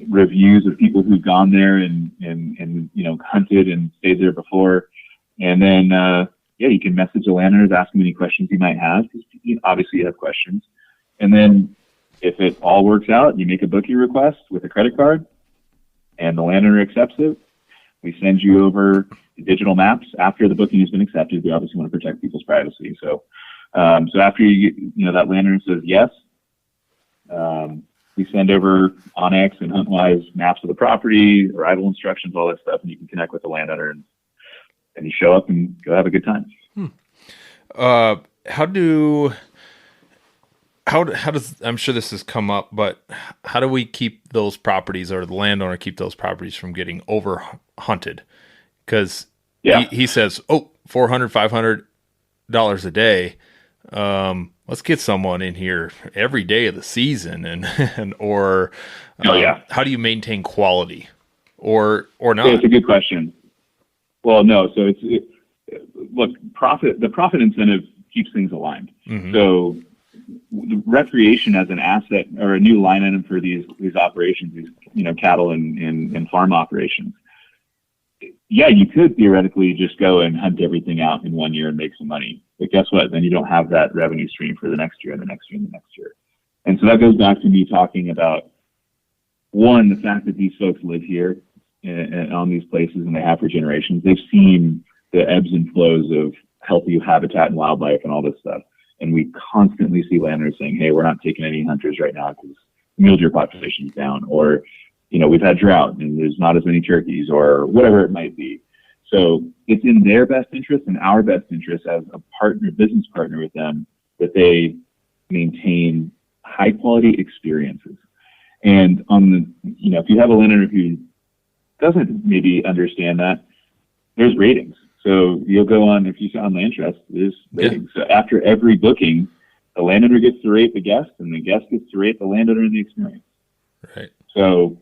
Reviews of people who've gone there and hunted and stayed there before. And then, you can message the landowners, ask them any questions you might have, because obviously you have questions. And then if it all works out, you make a booking request with a credit card and the landowner accepts it. We send you over the digital maps after the booking has been accepted. We obviously want to protect people's privacy. So after that landowner says yes, we send over Onyx and HuntWise maps of the property, arrival instructions, all that stuff, and you can connect with the landowner and you show up and go have a good time. How does, I'm sure this has come up, but how do we keep those properties, or the landowner keep those properties from getting over hunted? Because he says, $400, $500 a day. Let's get someone in here every day of the season how do you maintain quality or not? Yeah, it's a good question. Well, no. So look, the profit incentive keeps things aligned. Mm-hmm. So the recreation as an asset or a new line item for these operations, these cattle and farm operations. Yeah, you could theoretically just go and hunt everything out in 1 year and make some money. But guess what? Then you don't have that revenue stream for the next year and the next year and the next year. And so that goes back to me talking about, one, the fact that these folks live here and on these places and they have for generations. They've seen the ebbs and flows of healthy habitat and wildlife and all this stuff. And we constantly see landowners saying, hey, we're not taking any hunters right now because mule deer population is down, or we've had drought and there's not as many turkeys, or whatever it might be. So it's in their best interest and our best interest as a business partner with them, that they maintain high quality experiences. And if you have a landowner who doesn't maybe understand that, there's ratings. So you'll go on, if you saw on LandTrust, there's ratings. So after every booking, the landowner gets to rate the guest and the guest gets to rate the landowner and the experience. Right. So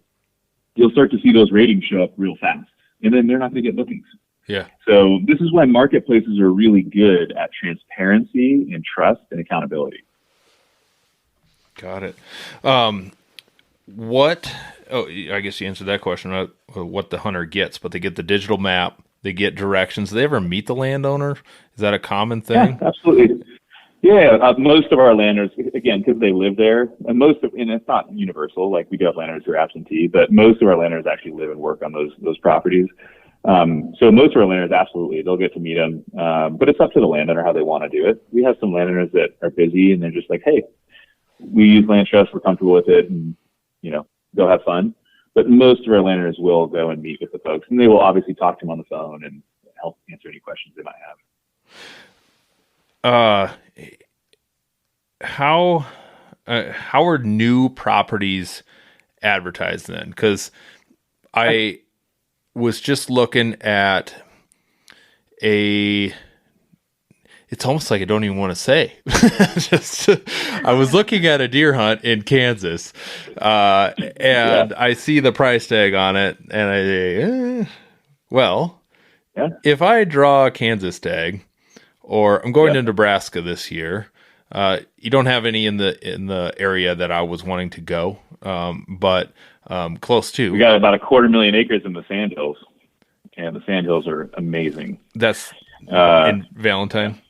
you'll start to see those ratings show up real fast, and then they're not going to get bookings. Yeah. So this is why marketplaces are really good at transparency and trust and accountability. Got it. I guess you answered that question about what the hunter gets, but they get the digital map, they get directions. Do they ever meet the landowner? Is that a common thing? Yeah, absolutely. Yeah, most of our landowners, again, because they live there, and it's not universal. Like, we do have landowners who are absentee, but most of our landowners actually live and work on those properties. So most of our landowners, absolutely, they'll get to meet them. But it's up to the landowner how they want to do it. We have some landowners that are busy and they're just like, hey, we use LandTrust, we're comfortable with it, and go have fun. But most of our landowners will go and meet with the folks, and they will obviously talk to them on the phone and help answer any questions they might have. How are new properties advertised then? Because I was just looking at it's almost like I don't even want to say. I was looking at a deer hunt in Kansas, and I see the price tag on it, and I say, if I draw a Kansas tag, or I'm going to Nebraska this year, you don't have any in the area that I was wanting to go, but close to. We got about 250,000 acres in the Sandhills, and the Sandhills are amazing. That's in Valentine.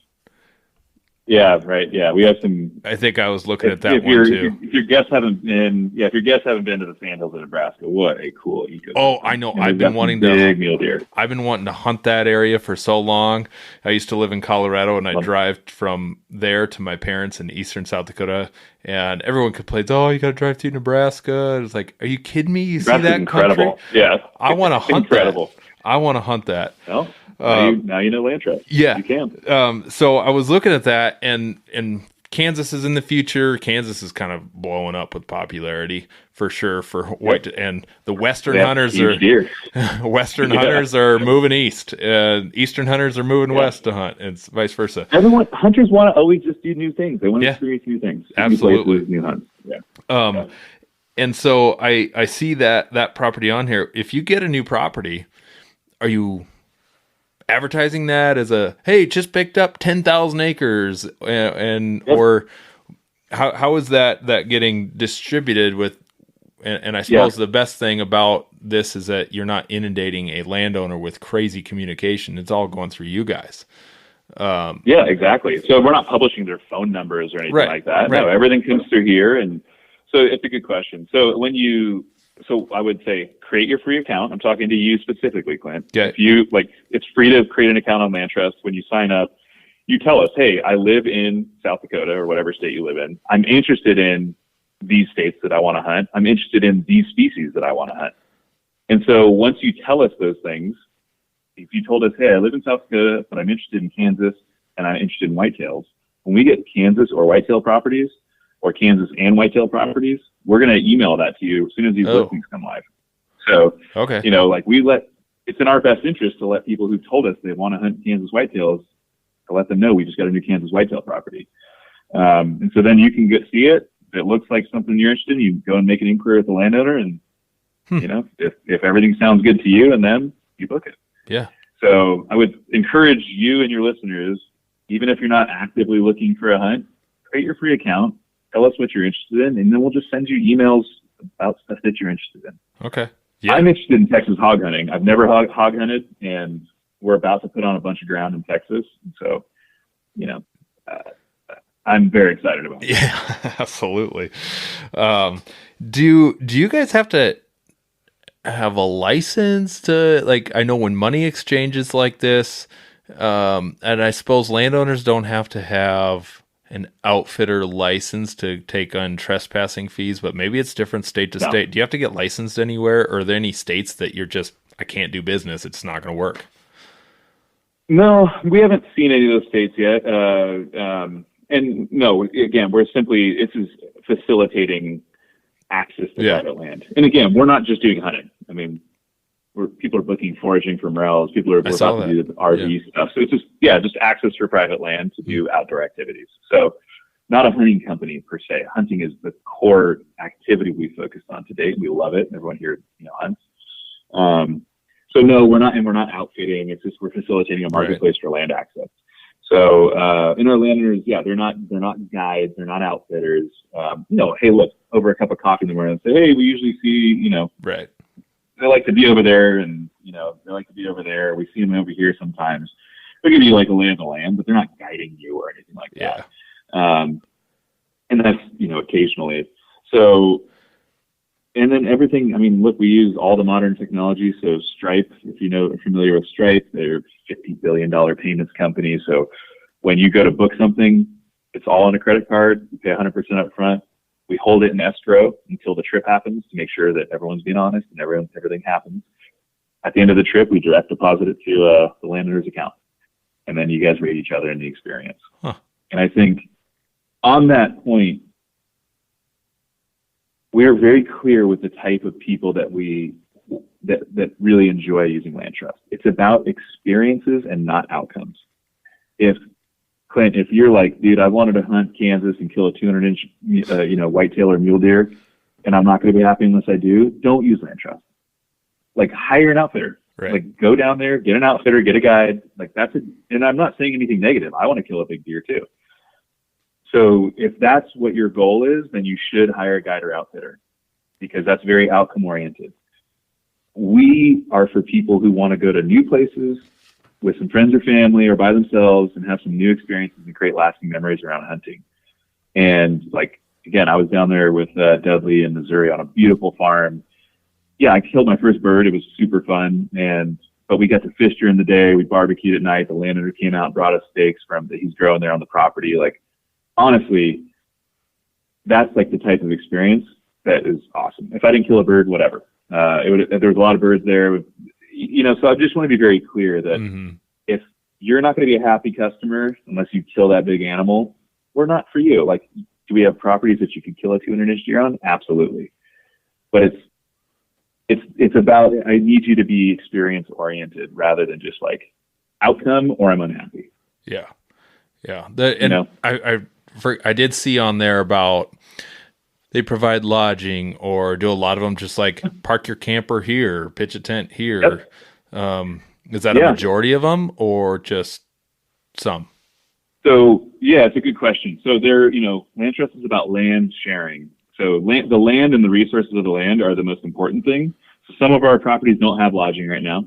Yeah, right. Yeah, we have some. I think I was looking at that one too. If your guests haven't been, to the Sandhills of Nebraska, what a cool ecosystem. Oh, I know. I've been wanting to hunt that area for so long. I used to live in Colorado, and I drive from there to my parents in eastern South Dakota, and everyone complains, "Oh, you got to drive to Nebraska." And it's like, are you kidding me? You see that incredible country? Yeah, I want to hunt that. I want to hunt that. Well, now you know LandTrust. Yeah, you can. So I was looking at that, and Kansas is in the future. Kansas is kind of blowing up with popularity for sure for white, and the Western hunters hunters are moving east. Eastern hunters are moving west to hunt, and vice versa. Hunters want to always just do new things. They want to experience new things. Absolutely, new places, new hunts. Yeah. And so I see that property on here. If you get a new property, are you advertising that as hey, just picked up 10,000 acres, or how is that getting distributed with? And I suppose the best thing about this is that you're not inundating a landowner with crazy communication. It's all going through you guys. Yeah, exactly. So we're not publishing their phone numbers or anything like that. Right. No, everything comes through here. And so it's a good question. So I would say create your free account. I'm talking to you specifically, Clint. Okay. If it's free to create an account on LandTrust. When you sign up, you tell us, hey, I live in South Dakota or whatever state you live in. I'm interested in these states that I want to hunt. I'm interested in these species that I want to hunt. And so once you tell us those things, if you told us, hey, I live in South Dakota, but I'm interested in Kansas and I'm interested in whitetails, when we get Kansas or whitetail properties or Kansas and whitetail properties, we're going to email that to you as soon as these listings come live. So, it's in our best interest to let people who've told us they want to hunt Kansas whitetails, to let them know we just got a new Kansas whitetail property. And so then you can see it. If it looks like something you're interested in, you go and make an inquiry with the landowner, and if everything sounds good to you and them, you book it. Yeah. So I would encourage you and your listeners, even if you're not actively looking for a hunt, create your free account, tell us what you're interested in, and then we'll just send you emails about stuff that you're interested in. Okay. Yeah. I'm interested in Texas hog hunting. I've never hog hunted, and we're about to put on a bunch of ground in Texas. And so, I'm very excited about it. Yeah, absolutely. Do you guys have to have a license to, like, I know when money exchanges like this, and I suppose landowners don't have to have an outfitter license to take on trespassing fees, but maybe it's different state to state. Do you have to get licensed anywhere, or are there any states that you're just, I can't do business, it's not going to work? No, we haven't seen any of those states yet. And no, again, this is facilitating access to private land. And again, we're not just doing hunting. I mean, people are booking foraging for morels. People are about to do the RV stuff. So it's just access for private land to do outdoor activities. So not a hunting company per se. Hunting is the core activity we focused on to date. We love it. Everyone here, hunts. So no, we're not outfitting. It's just, we're facilitating a marketplace for land access. So, and our landowners, they're not guides. They're not outfitters. Hey, look, over a cup of coffee in the morning and say, hey, we usually see, right. They like to be over there, and they like to be over there. We see them over here sometimes. They're gonna be like a lay of the land, but they're not guiding you or anything like that. And that's occasionally. So, and then everything. I mean, look, we use all the modern technology. So Stripe, if you're familiar with Stripe, they're a $50 billion payments company. So when you go to book something, it's all on a credit card. You pay 100% up front. We hold it in escrow until the trip happens to make sure that everyone's being honest and everything happens. At the end of the trip, we direct deposit it to the landowner's account. And then you guys rate each other in the experience. Huh. And I think on that point, we're very clear with the type of people that that really enjoy using LandTrust. It's about experiences and not outcomes. Clint, if you're like, dude, I wanted to hunt Kansas and kill a 200-inch, whitetail or mule deer, and I'm not going to be happy unless I do, don't use LandTrust. Like, hire an outfitter. Right. Like, go down there, get an outfitter, get a guide. Like, that's it. And I'm not saying anything negative. I want to kill a big deer too. So if that's what your goal is, then you should hire a guide or outfitter, because that's very outcome oriented. We are for people who want to go to new places with some friends or family or by themselves and have some new experiences and create lasting memories around hunting. And like, again, I was down there with Dudley in Missouri on a beautiful farm. Yeah, I killed my first bird. It was super fun. But we got to fish during the day. We barbecued at night. The landowner came out and brought us steaks that he's growing there on the property. Like, honestly, that's like the type of experience that is awesome. If I didn't kill a bird, whatever. There was a lot of birds there. So I just want to be very clear that if you're not going to be a happy customer unless you kill that big animal, we're not for you. Like, do we have properties that you could kill a 200-inch deer on? Absolutely. But it's about, I need you to be experience oriented rather than just like outcome or I'm unhappy. Yeah. Yeah. I did see on there about they provide lodging, or do a lot of them just like park your camper here, pitch a tent here? Yep. Is that a majority of them or just some? So, it's a good question. So LandTrust is about land sharing. So the land and the resources of the land are the most important thing. So some of our properties don't have lodging right now.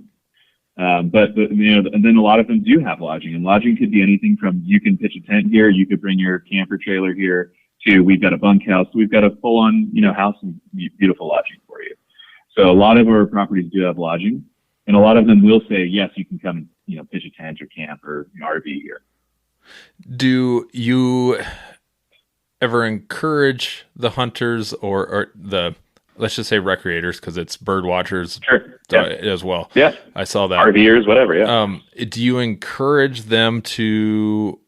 And then a lot of them do have lodging, and lodging could be anything from you can pitch a tent here, you could bring your camper trailer here, to we've got a bunkhouse, we've got a full-on, house and beautiful lodging for you. So a lot of our properties do have lodging, and a lot of them will say, yes, you can come, pitch a tent or camp or RV here. Do you ever encourage the hunters or the, let's just say recreators, because it's bird watchers as well? Yeah. I saw that. RVers, whatever, yeah. Do you encourage them to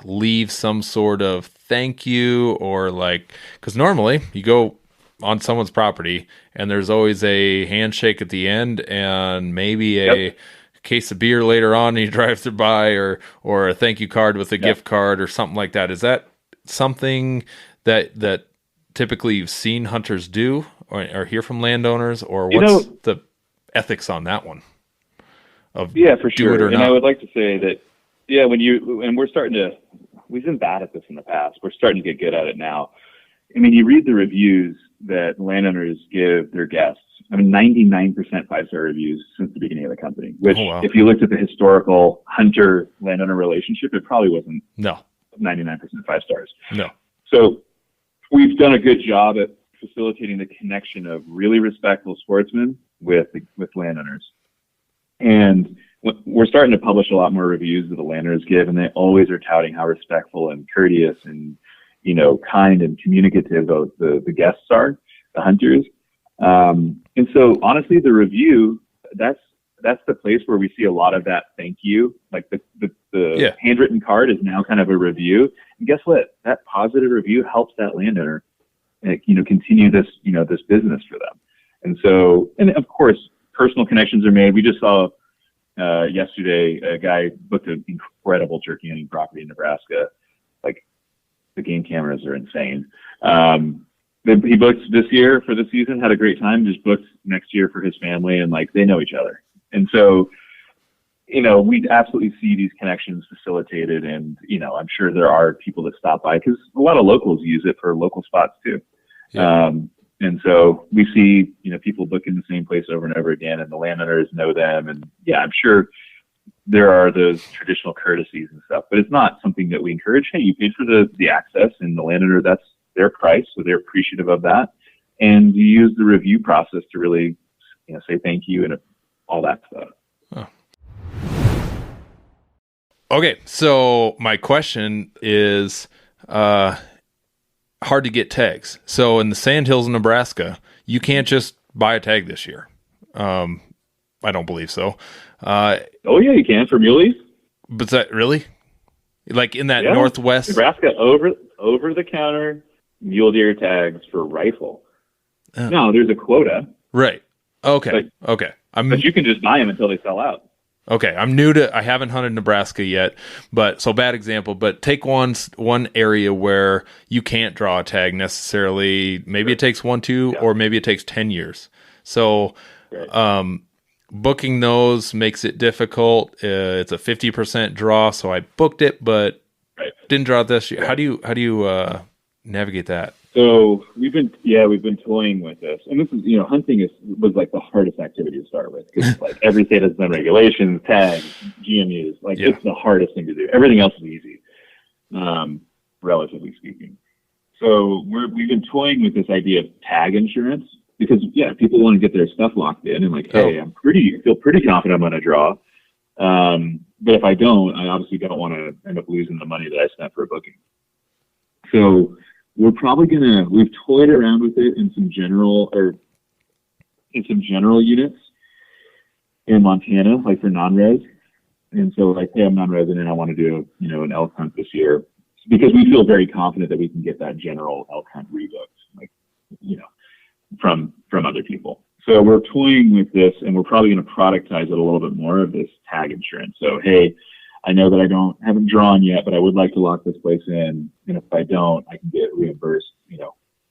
leave some sort of thank you, or like, because normally you go on someone's property and there's always a handshake at the end and maybe a case of beer later on and you drive through by, or a thank you card with a gift card or something like that. Is that something that typically you've seen hunters do or hear from landowners, or what's the ethics on that one? For sure. And I would like to say that, when we're starting to, we've been bad at this in the past. We're starting to get good at it now. I mean, you read the reviews that landowners give their guests. I mean, 99% 5-star reviews since the beginning of the company, which if you looked at the historical hunter-landowner relationship, it probably wasn't 99% 5 stars. No. So we've done a good job at facilitating the connection of really respectful sportsmen with landowners. And we're starting to publish a lot more reviews that the landowners give, and they always are touting how respectful and courteous and, kind and communicative the guests are, the hunters. And so honestly, the review, that's the place where we see a lot of that thank you. Like the handwritten card is now kind of a review. And guess what? That positive review helps that landowner, continue this, this business for them. And so, and of course, personal connections are made. We just saw yesterday a guy booked an incredible turkey hunting property in Nebraska. Like, the game cameras are insane. He booked this year for the season, had a great time, just booked next year for his family, and they know each other. And so, we absolutely see these connections facilitated, and, I'm sure there are people that stop by because a lot of locals use it for local spots too. Yeah. And so we see, people booking the same place over and over again, and the landowners know them. And yeah, I'm sure there are those traditional courtesies and stuff, but it's not something that we encourage. Hey, you paid for the access, and the landowner, that's their price, so they're appreciative of that. And you use the review process to really, say thank you and all that stuff. Oh. Okay, so my question is, hard to get tags. So in the Sandhills, Nebraska, you can't just buy a tag this year. I don't believe so. Oh yeah, you can for muleys. But is that really? Like in that Northwest Nebraska, over the counter mule deer tags for rifle. No, there's a quota. Right. Okay. Okay. But you can just buy them until they sell out. Okay, I haven't hunted Nebraska yet, so bad example, but take one area where you can't draw a tag necessarily. Maybe it takes 1, 2, or maybe it takes 10 years. So, booking those makes it difficult. It's a 50% draw, so I booked it, but didn't draw it this year. Right. How do you navigate that? So we've been toying with this, and this is, hunting was like the hardest activity to start with, because every state has done regulations, tags, GMUs, it's the hardest thing to do. Everything else is easy, relatively speaking. So we've been toying with this idea of tag insurance, because people want to get their stuff locked in and hey, I feel pretty confident I'm going to draw, but if I don't, I obviously don't want to end up losing the money that I spent for a booking. So we're probably we've toyed around with it in some general units in Montana, for non-res. And so hey, I'm non-resident, I want to do, an elk hunt this year, because we feel very confident that we can get that general elk hunt rebooked, from other people. So we're toying with this, and we're probably going to productize it a little bit more of this tag insurance. So, hey, I know that I haven't drawn yet, but I would like to lock this place in. And if I don't, I can get reimbursed,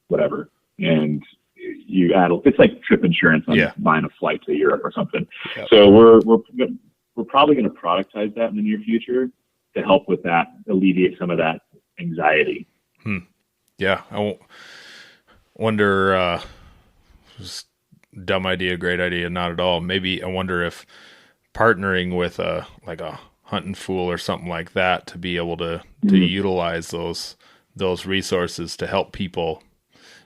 whatever. And you add, it's like trip insurance on buying a flight to Europe or something. Yep. So we're probably going to productize that in the near future to help with that, alleviate some of that anxiety. Yeah. I wonder, just dumb idea, great idea, not at all. Maybe I wonder if partnering with a Hunting Fool or something like that to be able to utilize those resources to help people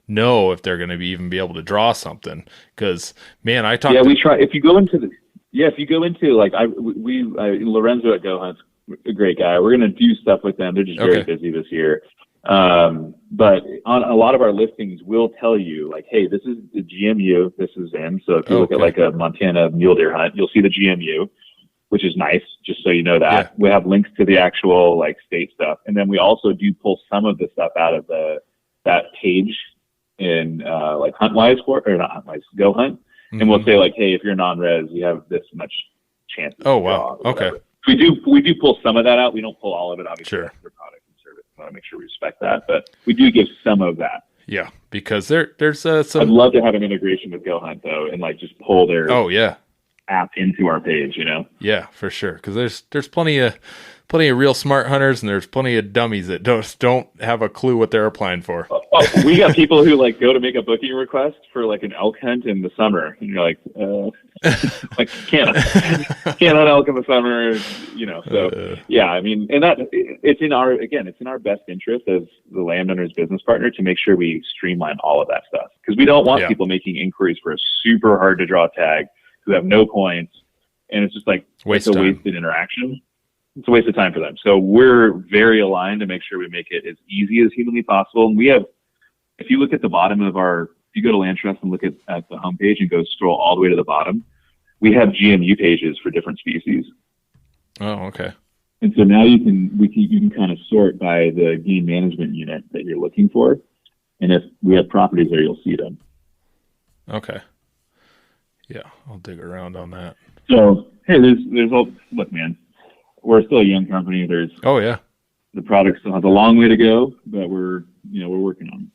know if they're going to even be able to draw something. Because I talked. Yeah, we try. If you go into Lorenzo at Go Hunt's a great guy. We're going to do stuff with them. They're just very busy this year. But on a lot of our listings, we'll tell you hey, this is the GMU. This is in. So if you look at a Montana mule deer hunt, you'll see the GMU, which is nice, just so you know that. Yeah. We have links to the actual state stuff. And then we also do pull some of the stuff out of that page in HuntWise, or not HuntWise, Go Hunt. Mm-hmm. And we'll say hey, if you're non-res, you have this much chance. Oh, wow. Okay. We do pull some of that out. We don't pull all of it, obviously. Sure. For product and service. We want to make sure we respect that, but we do give some of that. Yeah, because there's some. I'd love to have an integration with Go Hunt though, and just pull their. Oh yeah. App into our page, Yeah, for sure. Because there's plenty of plenty of real smart hunters, and there's plenty of dummies that don't have a clue what they're applying for. Oh, we got people who like go to make a booking request for like an elk hunt in the summer, and you're like, like can't hunt elk in the summer, you know. So yeah, I mean, and that it's in our best interest as the landowner's business partner to make sure we streamline all of that stuff, because we don't want people making inquiries for a super hard to draw tag who have no points, and it's just like it's a wasted interaction. It's a waste of time for them. So we're very aligned to make sure we make it as easy as humanly possible. And we have, if you look at the bottom of if you go to LandTrust and look at the homepage and go scroll all the way to the bottom, we have GMU pages for different species. Oh, okay. And so now you can kind of sort by the game management unit that you're looking for. And if we have properties there, you'll see them. Okay. Yeah, I'll dig around on that. So, hey, look, man, we're still a young company. The product still has a long way to go, but we're working on it.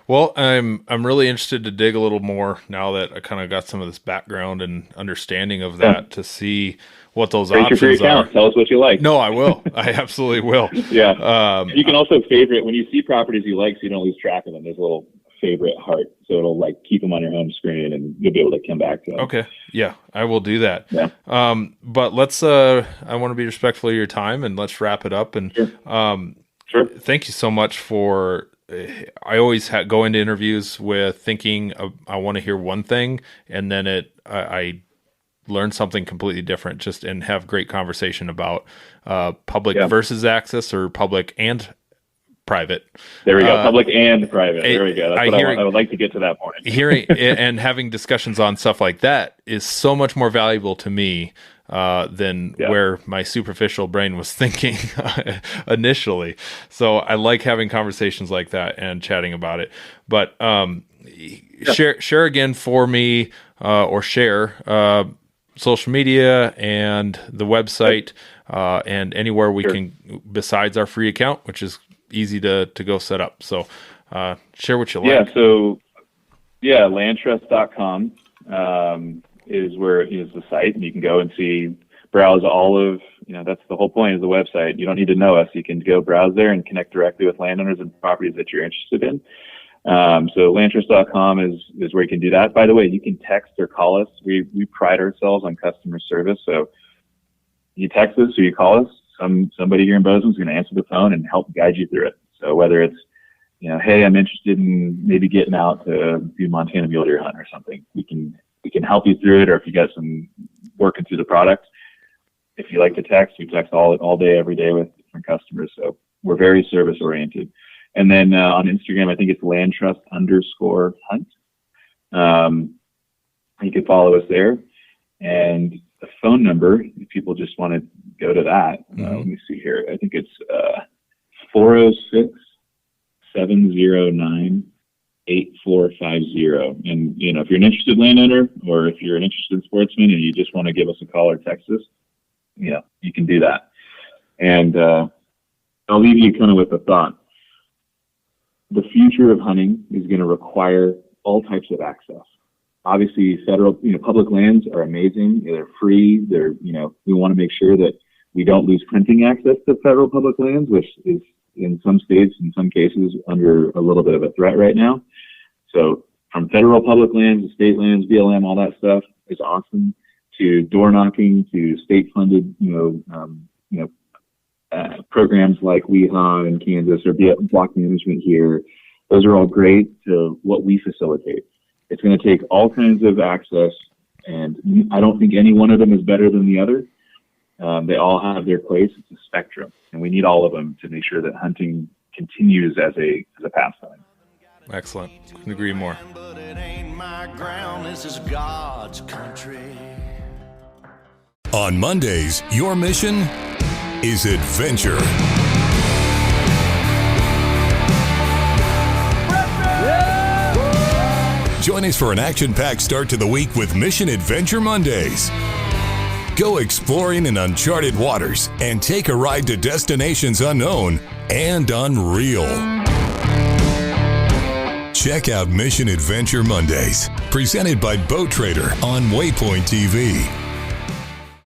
Well, I'm really interested to dig a little more now that I kind of got some of this background and understanding of that to see what those options are. Tell us what you like. No, I will. I absolutely will. Yeah. You can also favorite when you see properties you like, so you don't lose track of them. There's a little favorite heart, so it'll like keep them on your home screen, and you'll be able to come back to them. Okay. Yeah, I will do that. Yeah. But let's. I want to be respectful of your time, and let's wrap it up. And Sure. Thank you so much for. I always go into interviews with thinking I want to hear one thing, and then I learn something completely different. Just and have great conversation about public versus access, or public and private. There we go. Public and private. There we go. That's I would like to get to that point. Hearing and having discussions on stuff like that is so much more valuable to me than where my superficial brain was thinking initially. So I like having conversations like that and chatting about it. But share again for me, or share social media and the website, and anywhere we can, besides our free account, which is easy to go set up. So share what you like. Yeah. So LandTrust.com is where is the site, and you can go and browse all of, that's the whole point of the website. You don't need to know us. You can go browse there and connect directly with landowners and properties that you're interested in. So LandTrust.com is where you can do that. By the way, you can text or call us. We pride ourselves on customer service. So you text us or you call us, somebody here in Bozeman is going to answer the phone and help guide you through it. So whether it's, hey, I'm interested in maybe getting out to do Montana mule deer hunt or something, we can help you through it. Or if you got some working through the product, if you like to text, we text all day, every day with different customers. So we're very service oriented. And then on Instagram, I think it's LandTrust_hunt. You can follow us there. And the phone number, if people just want to go to that, let me see here. I think it's 406-709-8450. And, if you're an interested landowner, or if you're an interested sportsman and you just want to give us a call or text us, you can do that. And I'll leave you kind of with a thought. The future of hunting is going to require all types of access. Obviously, federal, public lands are amazing. They're free. We want to make sure that we don't lose hunting access to federal public lands, which is in some states, in some cases, under a little bit of a threat right now. So from federal public lands to state lands, BLM, all that stuff is awesome, to door knocking, to state funded, programs like WEHA in Kansas, or block management here. Those are all great to what we facilitate. It's going to take all kinds of access, and I don't think any one of them is better than the other. They all have their place. It's a spectrum, and we need all of them to make sure that hunting continues as a pastime. Excellent. Couldn't agree more. But it ain't my ground. This is God's country. On Mondays, your mission is adventure. Join us for an action-packed start to the week with Mission Adventure Mondays. Go exploring in uncharted waters and take a ride to destinations unknown and unreal. Check out Mission Adventure Mondays, presented by Boat Trader on Waypoint TV.